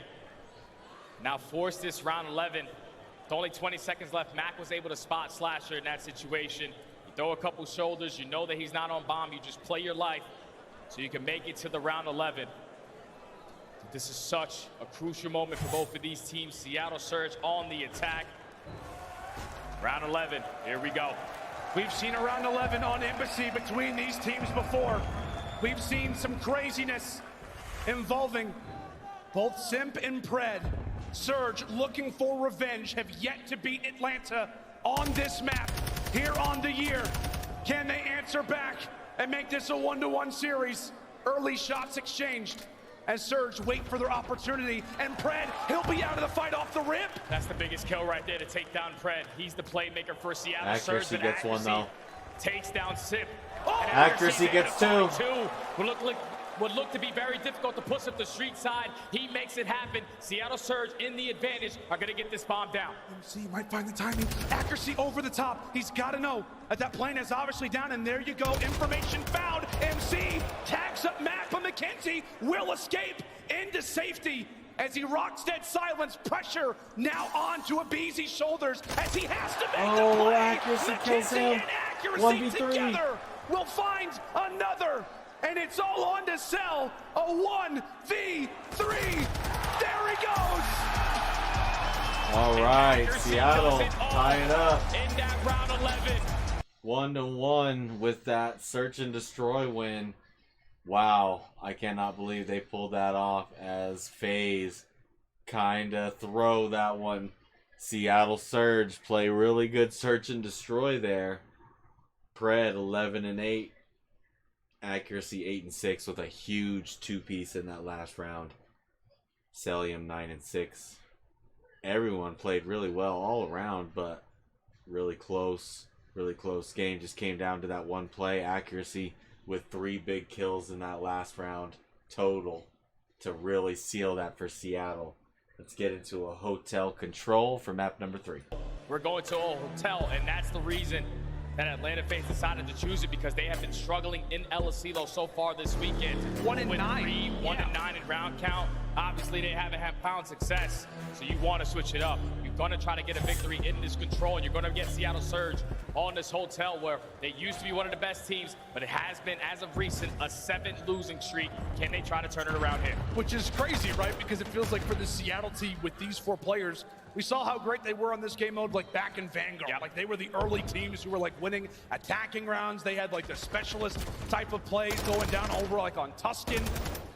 Now force this round 11. With only 20 seconds left, Mac was able to spot Slasher in that situation. You throw a couple shoulders, you know that he's not on bomb, you just play your life so you can make it to the round 11. This is such a crucial moment for both of these teams. Seattle Surge on the attack. Round 11, here we go. We've seen a round 11 on Embassy between these teams before. We've seen some craziness involving both Simp and Pred. Surge, looking for revenge, have yet to beat Atlanta on this map here on the year. Can they answer back and make this a 1-1 series? Early shots exchanged as Surge wait for their opportunity, and Pred, he'll be out of the fight off the rip. That's the biggest kill right there to take down Pred. He's the playmaker for Seattle Surge. Accuracy gets one though. takes down Sip. Accuracy gets two. Would look to be very difficult to push up the street side. He makes it happen. Seattle Surge in the advantage are going to get this bomb down. MC might find the timing. Accuracy over the top. He's got to know that that plane is obviously down, and there you go. Information found. MC tags up Matt, but McKenzie will escape into safety as he rocks dead silence. Pressure now onto Abeezy's shoulders as he has to make the play. Accuracy kills him. And Accuracy 1v3. together will find another. And it's all on to Cell. A 1v3. There he goes. All right, Seattle tie it up. In that round 11. 1-1 with that search and destroy win. Wow, I cannot believe they pulled that off as Faze kinda throw that one. Seattle Surge play really good search and destroy there. Pred 11-8. Accuracy 8-6 with a huge two-piece in that last round. Celium 9-6. Everyone played really well all around, but really close game. Just came down to that one play. Accuracy with 3 big kills in that last round total to really seal that for Seattle. Let's get into a hotel control for map number 3. We're going to a hotel, and that's the reason that Atlanta Faze decided to choose it, because they have been struggling in El Asilo so far this weekend. 1-9. 1-9 in round count. Obviously, they haven't had found success, so you want to switch it up. You're going to try to get a victory in this control, and you're going to get Seattle Surge on this hotel where they used to be one of the best teams, but it has been, as of recent, a 7 losing streak. Can they try to turn it around here? Which is crazy, right? Because it feels like for the Seattle team with these 4 players, we saw how great they were on this game mode, like back in Vanguard. Yep. Like they were the early teams who were like winning attacking rounds. They had like the specialist type of plays going down over like on Tuscan.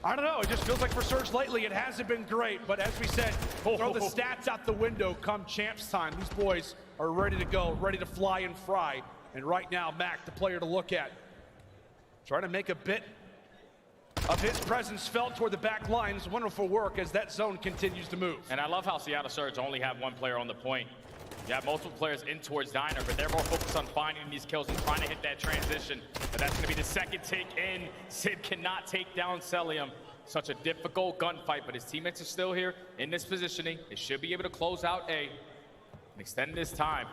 I don't know, it just feels like for Surge lately, it hasn't been great. But as we said, throw the stats out the window come champs time. These boys are ready to go, ready to fly and fry. And right now, Mac, the player to look at, trying to make a bit of his presence felt toward the back lines. Wonderful work as that zone continues to move. And I love how Seattle Surge only have 1 player on the point. You have multiple players in towards Diner, but they're more focused on finding these kills and trying to hit that transition. But that's going to be the second take in. Sid cannot take down Celium. Such a difficult gunfight, but his teammates are still here in this positioning. They should be able to close out A and extend this time.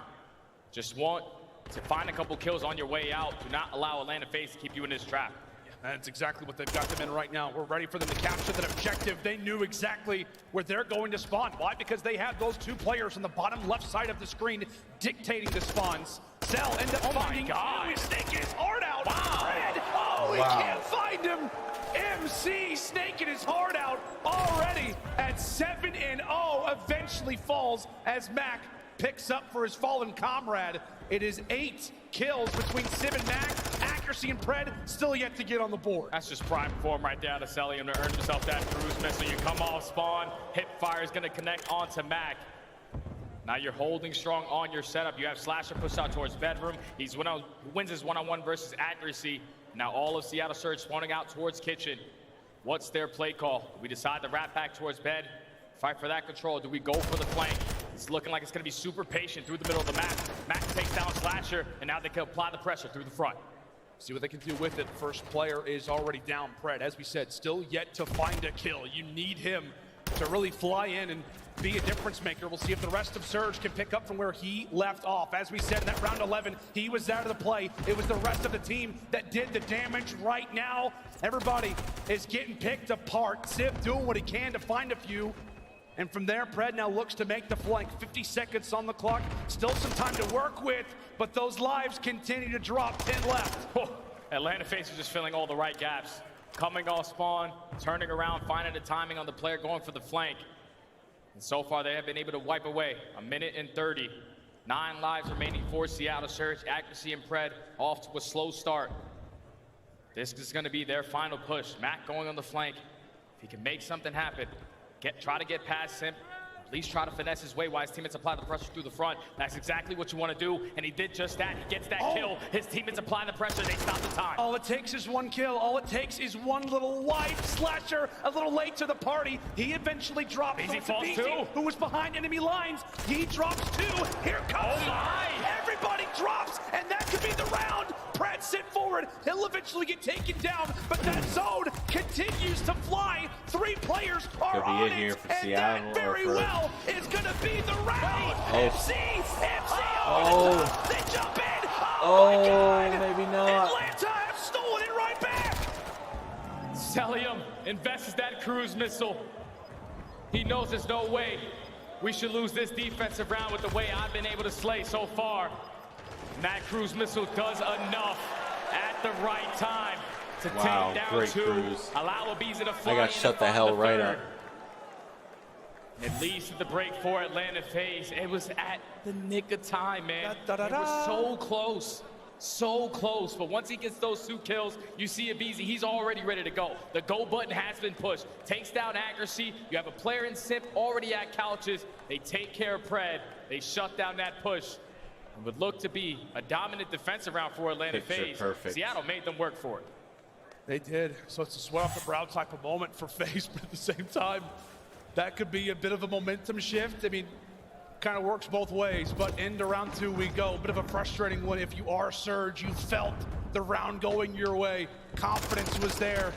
Just want to find a couple kills on your way out. Do not allow Atlanta Faze to keep you in this trap. That's exactly what they've got them in right now. We're ready for them to capture that objective. They knew exactly where they're going to spawn. Why? Because they had those 2 players on the bottom left side of the screen dictating the spawns. Cell end up finding two. He's snaking his heart out. Red. Oh, he can't find him. MC snaking his heart out already at 7-0. Eventually falls as Mac picks up for his fallen comrade. It is 8 kills between Sim and Mac. Accuracy and Pred still yet to get on the board. That's just prime form right there to Celium to earn himself that cruise missile. You come off spawn, hip fire is going to connect onto Mac. Now you're holding strong on your setup. You have Slasher push out towards bedroom. He's wins his one-on-one versus accuracy. Now all of Seattle Surge spawning out towards kitchen. What's their play call? Do we decide to wrap back towards bed? Fight for that control. Do we go for the flank? It's looking like it's going to be super patient through the middle of the map. Mac takes down Slasher, and now they can apply the pressure through the front. See what they can do with it. First player is already down. Pred, as we said, still yet to find a kill. You need him to really fly in and be a difference maker. We'll see if the rest of Surge can pick up from where he left off. As we said in that round 11, he was out of the play. It was the rest of the team that did the damage. Right now, everybody is getting picked apart. Civ doing what he can to find a few. And from there, Pred now looks to make the flank. 50 seconds on the clock. Still some time to work with, but those lives continue to drop. 10 left. Oh, Atlanta Faze is just filling all the right gaps. Coming off spawn, turning around, finding the timing on the player, going for the flank. And so far, they have been able to wipe away 1:30. 9 lives remaining for Seattle Surge. Accuracy and Pred off to a slow start. This is going to be their final push. Mac going on the flank. If he can make something happen, try to get past him. At least try to finesse his way while his teammates apply the pressure through the front. That's exactly what you want to do, and he did just that. He gets that kill. His teammates apply the pressure. They stop the time. All it takes is 1 kill. All it takes is 1 little wipe. Slasher a little late to the party. He eventually drops. Easy falls too. Who was behind enemy lines. He drops 2. Here comes my. Everybody drops, and that could be the round. Pratt sit forward. He'll eventually get taken down, but that zone continues to fly. 3 players are Could be on it here it, for and Seattle that very or for- well is going to be the round. MC Oh. they jump in. Oh, my God. maybe not. Atlanta have stolen it right back. Celium invests that cruise missile. He knows there's no way we should lose this defensive round with the way I've been able to slay so far. And that cruise missile does enough at the right time to Wow, take down great 2, cruise. allow Ibiza to fly I got in shut and the find hell right 3rd. up. It leads to the break for Atlanta Faze. It was at the nick of time, man. Da-da-da-da. It was so close. So close, but once he gets those 2 kills, you see Ibiza, he's already ready to go. The go button has been pushed. Takes down accuracy. You have a player in Simp already at couches. They take care of Pred. They shut down that push. It would look to be a dominant defensive round for Atlanta Picture Faze. perfect. Seattle made them work for it. They did. So it's a sweat off the brow type of moment for Faze, but at the same time, that could be a bit of a momentum shift. I mean, kind of works both ways, but into round 2 we go. Bit of a frustrating one if you are Surge. You felt the round going your way. Confidence was there.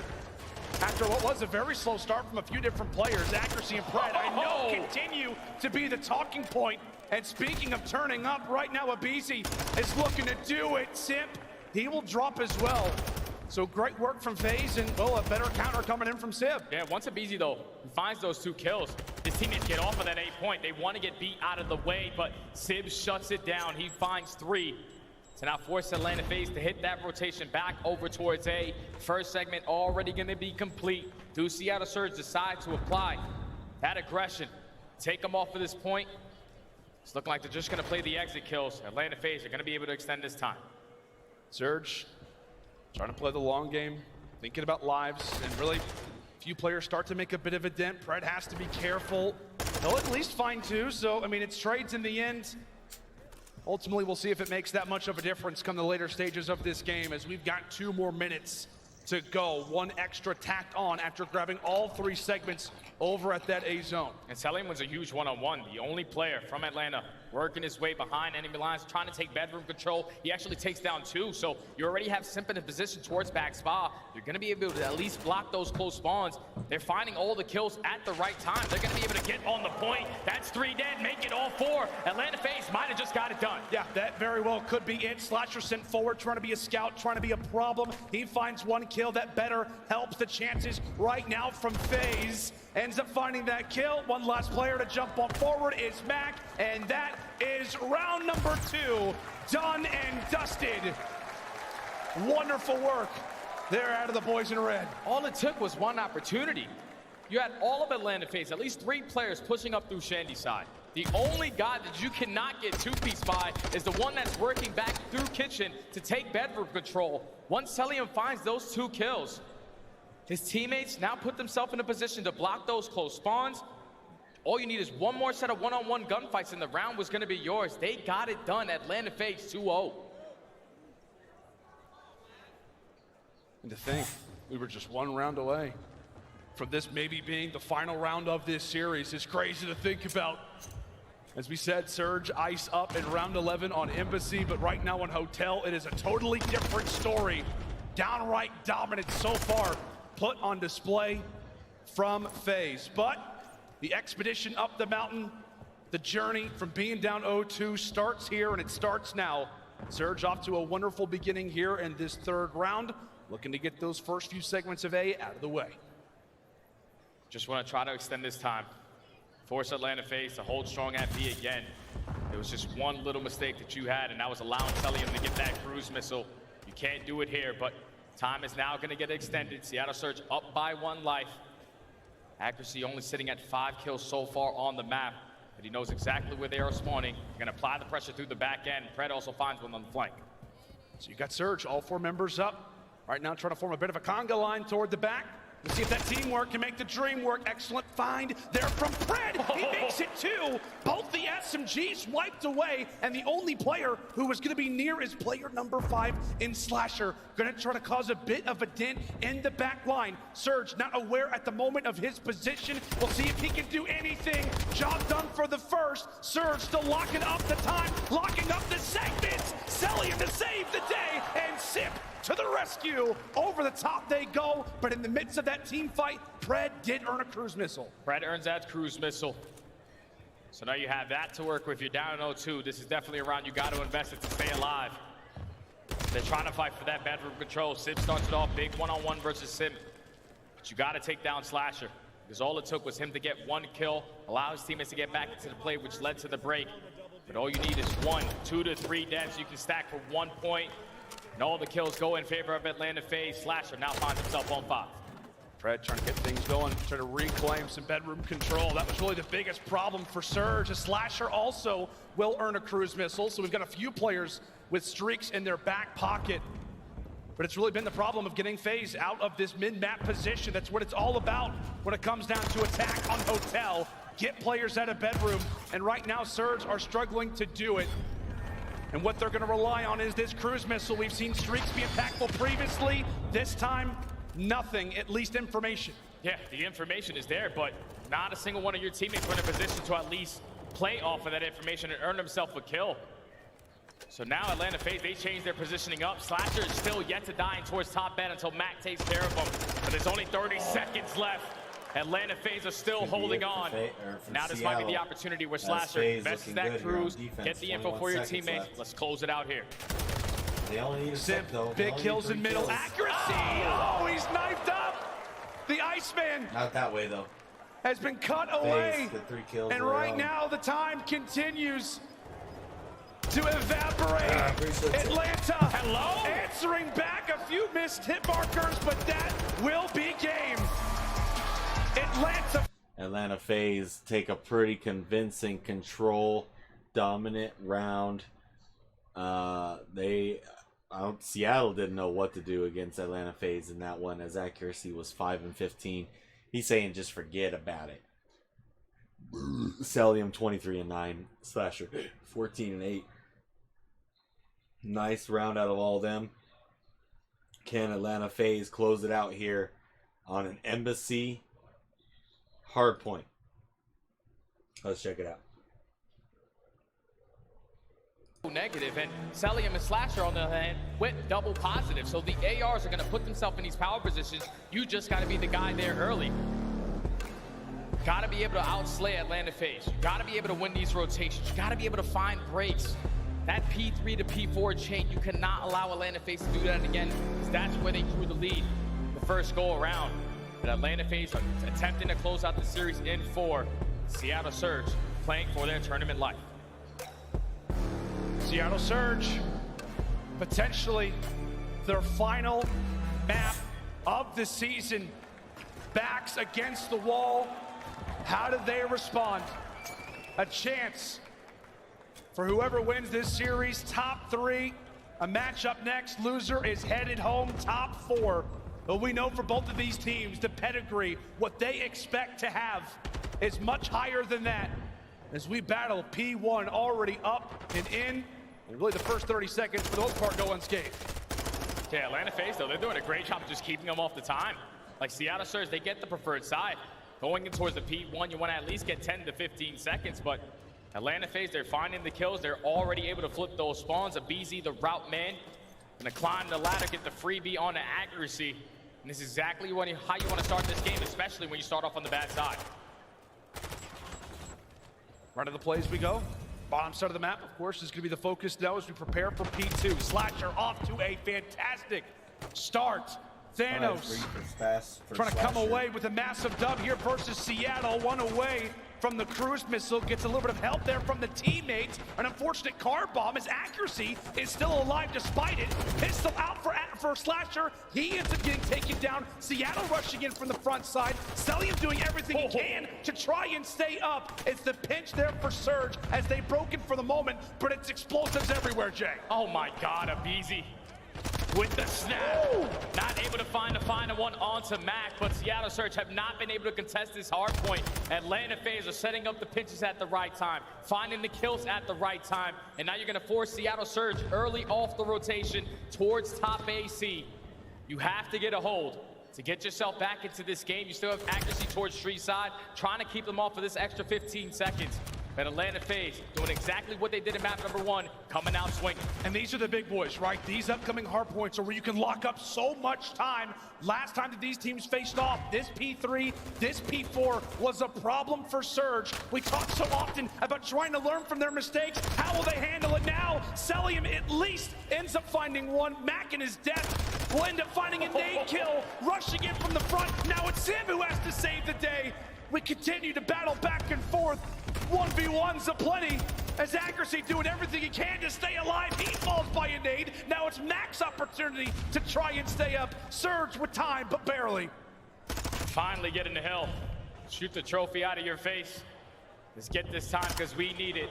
After what was a very slow start from a few different players, accuracy and pride, I know, continue to be the talking point. And speaking of turning up, right now Ibiza is looking to do it. Simp, he will drop as well. So great work from Faze, and well, a better counter coming in from Sib. Yeah, once Ibiza, though, finds those 2 kills, his teammates get off of that 8 point. They want to get beat out of the way, but Sib shuts it down. He finds 3. So now force Atlanta Faze to hit that rotation back over towards A. First segment already going to be complete. Do Seattle Surge decide to apply that aggression, take them off of this point? It's looking like they're just going to play the exit kills. Atlanta Faze are going to be able to extend this time. Surge trying to play the long game, thinking about lives, and really few players start to make a bit of a dent. Pred has to be careful. They'll at least find 2, so I mean, it's trades in the end. Ultimately, we'll see if it makes that much of a difference come the later stages of this game, as we've got 2 more minutes to go. 1 extra tacked on after grabbing all 3 segments over at that A zone. And Celium was a huge one-on-one. The only player from Atlanta working his way behind enemy lines, trying to take bedroom control. He actually takes down 2, so you already have Simp in a position towards back spa. You're going to be able to at least block those close spawns. They're finding all the kills at the right time. They're going to be able to get on the point. That's 3 dead, make it all 4. Atlanta Faze might have just got it done. Yeah, that very well could be it. Slasher sent forward, trying to be a scout, trying to be a problem. He finds 1 kill. That better helps the chances right now from Faze. Ends up finding that kill. 1 last player to jump on forward is Mac, and that is round number 2 done and dusted. Wonderful work there out of the boys in red. All it took was 1 opportunity. You had all of Atlanta Faze, at least 3 players pushing up through Shandy's side. The only guy that you cannot get 2-piece by is the one that's working back through kitchen to take bedroom control. Once Celium finds those 2 kills, his teammates now put themselves in a position to block those close spawns. All you need is 1 more set of one-on-one gunfights, and the round was going to be yours. They got it done. Atlanta Faze 2-0. And to think, we were just 1 round away from this maybe being the final round of this series. It's crazy to think about. As we said, Surge ice up in round 11 on Embassy, but right now on Hotel, it is a totally different story. Downright dominant so far, put on display from Faze. But the expedition up the mountain, the journey from being down 0-2 starts here, and it starts now. Surge off to a wonderful beginning here in this 3rd round, looking to get those first few segments of A out of the way. Just want to try to extend this time. Force Atlanta Faze to hold strong at B again. There was just 1 little mistake that you had, and that was allowing Celium to get that cruise missile. You can't do it here, but time is now going to get extended. Seattle Surge up by 1 life. Accuracy only sitting at 5 kills so far on the map, but he knows exactly where they are spawning. You're going to apply the pressure through the back end. Pred also finds 1 on the flank. So you got Surge, all 4 members up. Right now trying to form a bit of a conga line toward the back. Let's see if that teamwork can make the dream work. Excellent find there from Pred. He makes it too. Both the SMGs wiped away, and the only player who was going to be near is player number 5 in Slasher. Going to try to cause a bit of a dent in the back line. Surge not aware at the moment of his position. We'll see if he can do anything. Job done for the first. Surge still locking up the time, locking up the segments. Cellium to save the day, and Sip to the rescue. Over the top they go, but in the midst of that team fight, Pred did earn a cruise missile. Pred earns that cruise missile. So now you have that to work with. You're down 0-2. This is definitely a round you got to invest in to stay alive. They're trying to fight for that bedroom control. Sim starts it off big one-on-one versus Sim. But you got to take down Slasher, because all it took was him to get 1 kill, allow his teammates to get back into the play, which led to the break. But all you need is 1, 2 to 3 deaths you can stack for 1 point. And all the kills go in favor of Atlanta Faze. Slasher now finds himself on 5. Pred trying to get things going, trying to reclaim some bedroom control. That was really the biggest problem for Surge. A Slasher also will earn a cruise missile, so we've got a few players with streaks in their back pocket. But it's really been the problem of getting Faze out of this mid-map position. That's what it's all about when it comes down to attack on Hotel. Get players out of bedroom, and right now Surge are struggling to do it. And what they're going to rely on is this cruise missile. We've seen streaks be impactful previously. This time, nothing, at least information. Yeah, the information is there, but not a single one of your teammates were in a position to at least play off of that information and earn himself a kill. So now Atlanta Faze, they change their positioning up. Slasher is still yet to die towards top bed until Mac takes care of him. But there's only 30 seconds left. Atlanta Faze are still holding on. Now this might be the opportunity where Slasher invests that cruise, get the info for your teammate. Let's close it out here. They only need a Sim, sec, though. big kills in middle. Accuracy! Oh, he's knifed up! The Iceman Not that way, though. has been cut away. The 3 kills And were right on. now, the time continues to evaporate. Atlanta, hello? Answering back, a few missed hit markers, but that will be game. Atlanta Faze take a pretty convincing control, dominant round. Seattle didn't know what to do against Atlanta Faze in that one, as accuracy was 5 and 15. He's saying just forget about it. Cellium 23 and 9, Slasher 14 and 8. Nice round out of all of them. Can Atlanta Faze close it out here on an Embassy hard point? Let's check it out. Negative, and Cellium and Slasher on the other hand went double positive. So the ARs are going to put themselves in these power positions. You just got to be the guy there early. Got to be able to outslay Atlanta Faze. You got to be able to win these rotations. You got to be able to find breaks. That P3 to P4 chain, you cannot allow Atlanta Faze to do that again, because that's where they drew the lead the first go around. But Atlanta Faze are attempting to close out the series in 4. Seattle Surge playing for their tournament life. Seattle Surge, potentially their final map of the season. Backs against the wall. How did they respond? A chance for whoever wins this series, top 3. A matchup next. Loser is headed home, top 4. But we know for both of these teams, the pedigree, what they expect to have is much higher than that. As we battle P1 already up and in, and really the first 30 seconds for the most part go unscathed. Yeah, Atlanta Faze, though, they're doing a great job of just keeping them off the time. Like Seattle Surge, they get the preferred side. Going in towards the P1, you want to at least get 10 to 15 seconds, but Atlanta Faze, they're finding the kills. They're already able to flip those spawns. A BZ, the route man, gonna climb the ladder, get the freebie on the accuracy. And this is exactly how you want to start this game, especially when you start off on the bad side. Right of the plays we go. Bottom side of the map, of course, is going to be the focus now as we prepare for P2. Slasher off to a fantastic start. Thanos trying to come away with a massive dub here versus Seattle. One away from the cruise missile. Gets a little bit of help there from the teammates. An unfortunate car bomb. His accuracy is still alive despite it. Pistol out for Slasher. He ends up getting taken down. Seattle rushing in from the front side. Cellium doing everything he can to try and stay up. It's the pinch there for Surge as they broke it for the moment, but it's explosives everywhere, Jay. Oh my God, a BZ with the snap. Not able to find the final one onto Mac, but Seattle Surge have not been able to contest this hard point. Atlanta Faze are setting up the pitches at the right time, finding the kills at the right time, and now you're going to force Seattle Surge early off the rotation towards top AC. You have to get a hold to get yourself back into this game. You still have accuracy towards street side, trying to keep them off for this extra 15 seconds. But Atlanta Faze doing exactly what they did in map number 1, coming out swinging. And these are the big boys, right? These upcoming hard points are where you can lock up so much time. Last time that these teams faced off, this P3, this P4 was a problem for Surge. We talk so often about trying to learn from their mistakes. How will they handle it now? Celium at least ends up finding one. Mac in his death will end up finding a nade kill, rushing in from the front. Now it's Sim who has to save the day. We continue to battle back and forth. 1v1s aplenty as Accuracy doing everything he can to stay alive. He falls by a nade. Now it's Mac's opportunity to try and stay up. Surge with time, but barely. Finally get in the hill. Shoot the trophy out of your face. Let's get this time because we need it.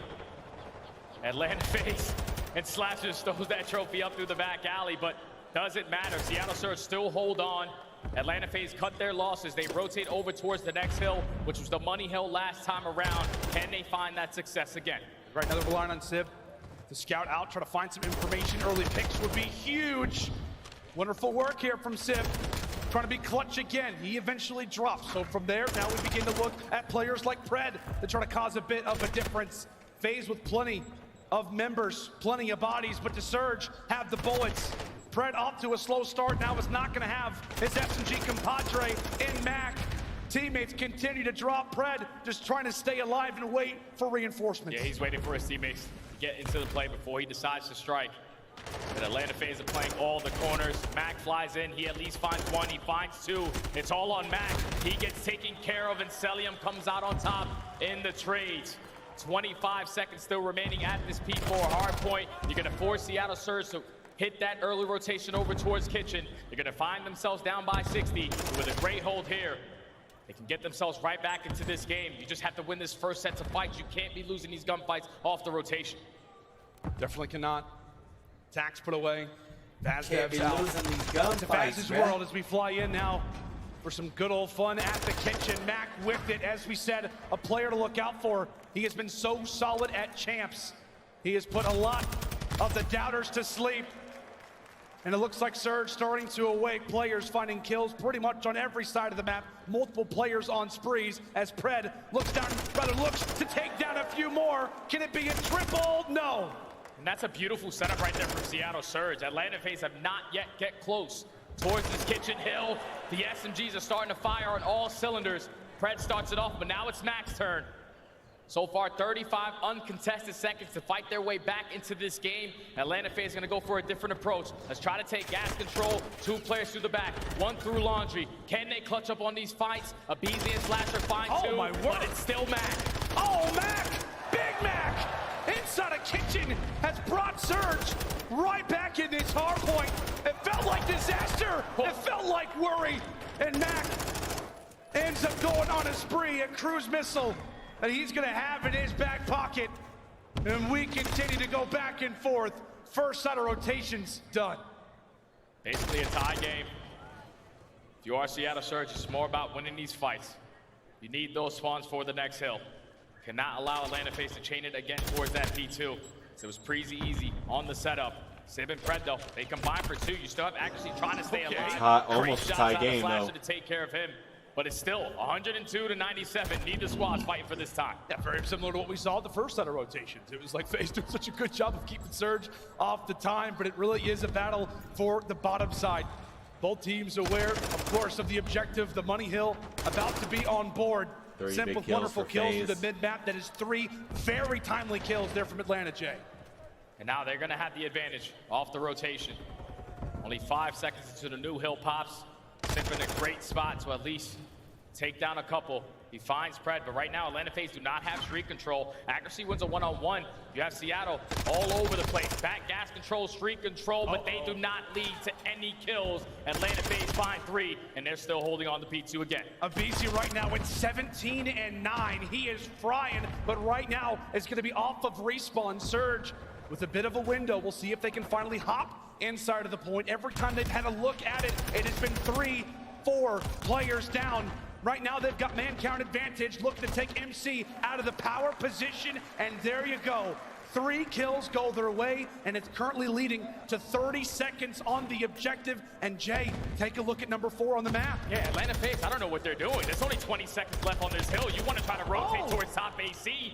Atlanta Faze and Slashers throws that trophy up through the back alley, but doesn't matter. Seattle Surge still hold on. Atlanta Faze cut their losses. They rotate over towards the next hill, which was the money hill last time around. Can they find that success again? Right, another line on Sib. The scout out, try to find some information. Early picks would be huge. Wonderful work here from Sib. Trying to be clutch again. He eventually drops. So from there, now we begin to look at players like Pred that try to cause a bit of a difference. Faze with plenty of members, plenty of bodies, but to Surge have the bullets. Pred off to a slow start, now is not going to have his SMG compadre in Mac. Teammates continue to drop. Pred just trying to stay alive and wait for reinforcements. Yeah, he's waiting for his teammates to get into the play before he decides to strike. But Atlanta Faze are playing all the corners. Mac flies in, he at least finds one, he finds two. It's all on Mac. He gets taken care of and Celium comes out on top in the trades. 25 seconds still remaining at this P4 hard point. You're gonna force Seattle Surge to hit that early rotation over towards Kitchen. They're gonna find themselves down by 60 with a great hold here. They can get themselves right back into this game. You just have to win this first set of fights. You can't be losing these gunfights off the rotation. Definitely cannot. Tax put away. Vaz Can't be out. losing these To gunfights, Vaz's man. world as we fly in now for some good old fun at the kitchen. Mac with it, as we said, a player to look out for. He has been so solid at champs. He has put a lot of the doubters to sleep. And it looks like Surge starting to awake. Players finding kills pretty much on every side of the map. Multiple players on sprees as Pred looks down, rather looks to take down a few more. Can it be a triple? No. And that's a beautiful setup right there from Seattle Surge. Atlanta Faze have not yet get close towards this kitchen hill. The SMGs are starting to fire on all cylinders. Pred starts it off, but now it's Mac's turn. So far, 35 uncontested seconds to fight their way back into this game. Atlanta Faze is going to go for a different approach. Let's try to take gas control. 2 players through the back, 1 through Laundry. Can they clutch up on these fights? A BZ and Slasher find 2, my word. but it's still Mac. Oh, Mac! Big Mac! Inside a kitchen has brought Surge right back in this hard point. It felt like disaster. It felt like worry. And Mac ends up going on a spree, a cruise missile that he's going to have in his back pocket. And we continue to go back and forth. First set of rotations done. Basically a tie game. If you are Seattle Surge, it's more about winning these fights. You need those spawns for the next hill. Cannot allow Atlanta Faze to chain it again towards that P2. So it was pretty easy on the setup. Sib and Pred though, they combine for 2. You still have Accuracy trying to stay alive. Almost a tie game though. To take care of him. But it's still 102 to 97. Neither squad's fighting for this time. Yeah, very similar to what we saw the first set of rotations. It was like Faze doing such a good job of keeping Surge off the time, but it really is a battle for the bottom side. Both teams aware, of course, of the objective, the money hill about to be on board. Simple, wonderful kills in the mid-map. That is 3 very timely kills there from Atlanta, Jay. And now they're gonna have the advantage off the rotation. Only 5 seconds into the new hill pops. Simp in a great spot to at least take down a couple. He finds Pred, but right now Atlanta Faze do not have street control. Accuracy wins a 1-on-1. You have Seattle all over the place. Back gas control, street control, but they do not lead to any kills. Atlanta Faze find 3, and they're still holding on to P2 again. Avicii right now at 17 and 9. He is frying, but right now is going to be off of respawn. Surge with a bit of a window. We'll see if they can finally hop inside of the point. Every time they've had a look at it, it has been 3-4 players down. Right now they've got man count advantage, looking to take MC out of the power position, and there you go. 3 kills go their way, and it's currently leading to 30 seconds on the objective. And Jay, take a look at number 4 on the map. Yeah, Atlanta Faze, I don't know what they're doing. There's only 20 seconds left on this hill. You want to try to rotate towards top AC.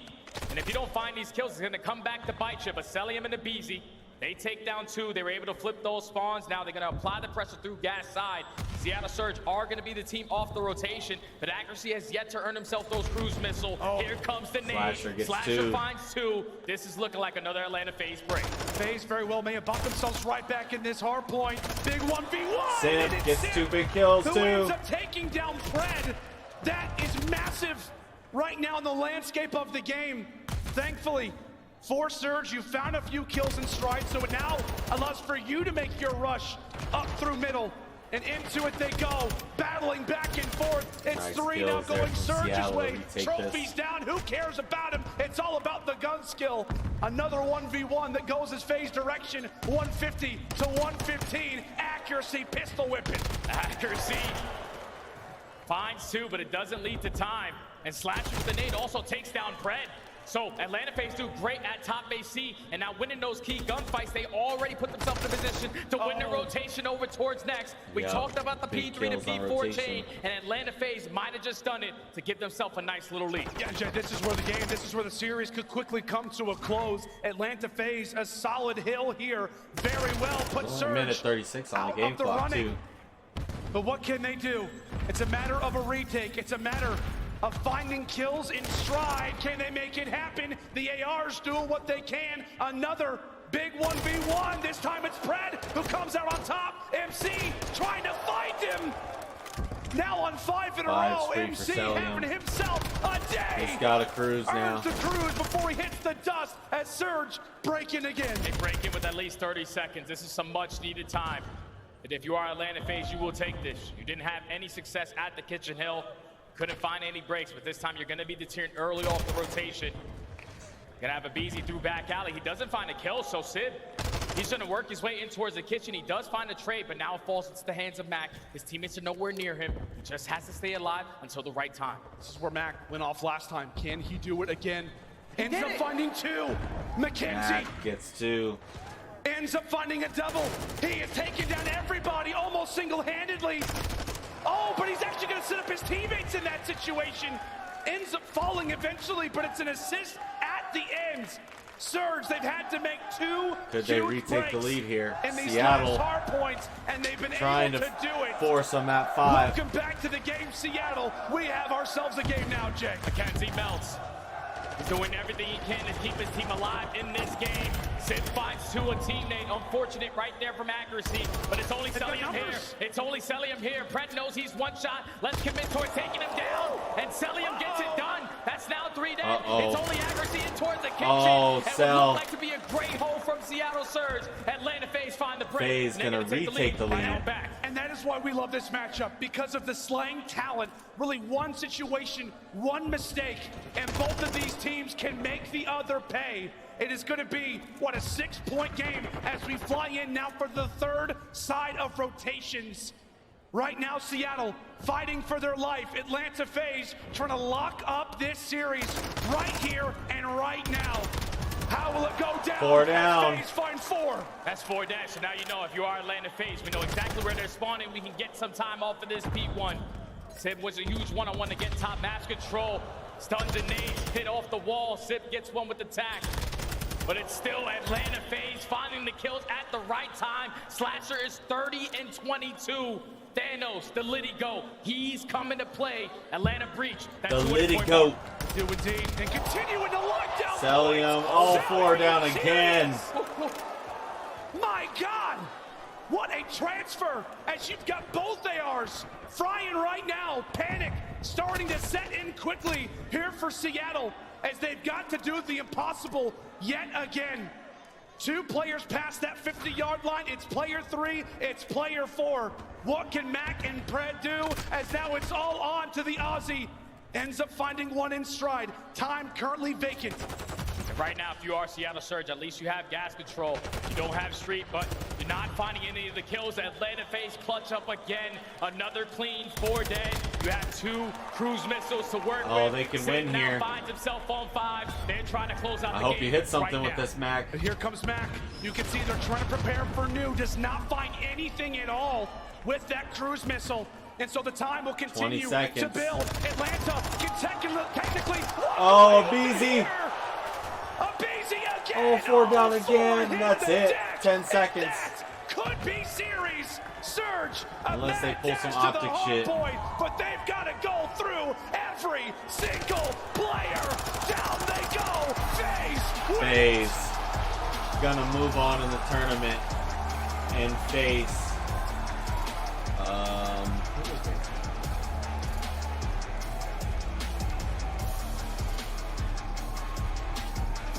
And if you don't find these kills, it's going to come back to bite you. But Celium and the Beezy, they take down 2. They were able to flip those spawns. Now they're going to apply the pressure through gas side. Seattle Surge are going to be the team off the rotation, but Accuracy has yet to earn himself those cruise missile. Here comes the nade. Slasher finds 2. This is looking like another Atlanta Faze break. Faze very well may have bought themselves right back in this hard point. Big 1v1. Sim gets 2 big kills who too. ends up taking down Pred. That is massive right now in the landscape of the game. Thankfully, for Surge, you found a few kills in stride, so it now allows for you to make your rush up through middle. And into it they go, battling back and forth. It's nice 3 now going Surge's Seattle. way. Trophies down, who cares about him? It's all about the gun skill. Another 1v1 that goes his Faze direction, 150 to 115. Accuracy, pistol whipping. Accuracy finds 2, but it doesn't lead to time. And Slasher with the nade also takes down Pred. So Atlanta Faze do great at top AC, and now winning those key gunfights, they already put themselves in position to win the rotation over towards next. We talked about the P3 to P4 chain, and Atlanta Faze might have just done it to give themselves a nice little lead. Yeah, Jay, this is where the series could quickly come to a close. Atlanta Faze, a solid hill here, very well put Surge. 1:36 on the game clock too. But what can they do? It's a matter of a retake. It's a matter of finding kills in stride. Can they make it happen? The ARs doing what they can. Another big 1v1. This time it's Pred who comes out on top. MC trying to find him. Now on 5 in a row. MC having himself a day. He's got a cruise now. Earns the cruise before he hits the dust as Surge breaking again. They break in with at least 30 seconds. This is some much needed time. And if you are Atlanta Faze, you will take this. You didn't have any success at the Kitchen Hill. Couldn't find any breaks, but this time you're going to be deterred early off the rotation. Gonna have a Beezy through back alley. He doesn't find a kill, so Sid, he's gonna work his way in towards the kitchen. He does find a trade, but now it falls into the hands of Mac. His teammates are nowhere near him. He just has to stay alive until the right time. This is where Mac went off last time. Can he do it again? Ends up finding 2. Mackenzie Mac gets 2. ends up finding a double. He is taking down everybody almost single-handedly. Oh, but he's actually going to set up his teammates in that situation. Ends up falling eventually, but it's an assist at the end. Surge, they've had to make 2 Could they retake the lead here? in these Seattle last hard points, and they've been trying able to do it. Force them at 5. Welcome back to the game, Seattle. We have ourselves a game now, Jay. Mackenzie melts. He's doing everything he can to keep his team alive in this game. Sid finds 2 a teammate. Unfortunate right there from Accuracy, but it's only Celium here. It's only Celium here. Pred knows he's one shot. Let's commit towards taking him down, and Celium gets it done. That's now 3 dead. It's only Accuracy in towards the kitchen. Oh, and Cell. what looked like to be a great hole from Seattle Surge. Atlanta Faze find the break. Faze gonna retake the lead. Back. And that is why we love this matchup, because of the slaying talent. Really one situation, one mistake, and both of these teams can make the other pay. It is going to be, what, a 6-point game as we fly in now for the 3rd side of rotations. Right now, Seattle fighting for their life. Atlanta Faze trying to lock up this series right here and right now. How will it go down? 4 down. Faze find 4. That's 4 dash, and now you know if you are Atlanta Faze, we know exactly where they're spawning. We can get some time off of this P1. Sib was a huge one-on-one to get top match control. Stuns and nades hit off the wall. Sib gets one with the tack. But it's still Atlanta Faze finding the kills at the right time. Slasher is 30 and 22. Thanos, the Liddy Go. He's coming to play. Atlanta breach. That's The Liddy Go. Do indeed. And continuing to lock down. Celium, all 4 down again. My God. What a transfer, as you've got both ARs frying right now. Panic starting to set in quickly here for Seattle, as they've got to do the impossible yet again. 2 players past that 50-yard line. It's player 3, it's player 4. What can Mac and Pred do, as now it's all on to the Aussie. Ends up finding 1 in stride. Time currently vacant. Right now, if you are Seattle Surge, at least you have gas control. You don't have street, but you're not finding any of the kills. Atlanta Faze clutch up again. Another clean 4 dead. You have 2 cruise missiles to work with. Oh, they can Sid win now here. finds himself on 5. They're trying to close out I the hope game you hit something right with now. this, Mac. Here comes Mac. You can see they're trying to prepare for new. Does not find anything at all with that cruise missile. And so the time will continue 20 seconds. to build. Atlanta can technically. Oh, BZ. again. Oh, 4 down All 4 again. hit That's the it. deck. 10 And seconds. that could be series. Surge. Unless they mad pull some dash to the optic hard shit. point, but they've got to go through every single player. Down they go. Faze. Faze gonna move on in the tournament and face who is it?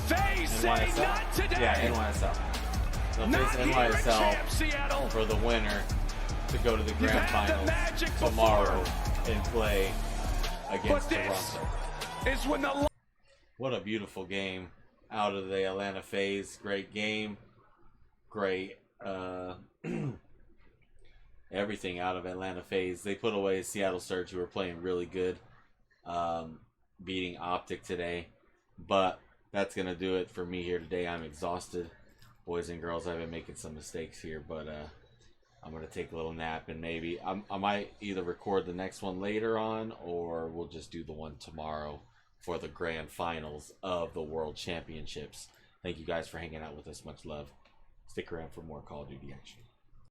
Faze say NYSL? not today. Yeah, NYSL. They'll Not face here at NYSL Champ Seattle. for the winner to go to the grand had the finals magic tomorrow before. and play against But this Toronto. is when the What a beautiful game out of the Atlanta Faze. Great game. Great everything out of Atlanta Faze. They put away Seattle Surge, who were playing really good, beating Optic today. But that's going to do it for me here today. I'm exhausted. Boys and girls, I've been making some mistakes here, but I'm going to take a little nap, and maybe I might either record the next one later on, or we'll just do the one tomorrow for the grand finals of the World Championships. Thank you guys for hanging out with us. Much love. Stick around for more Call of Duty action.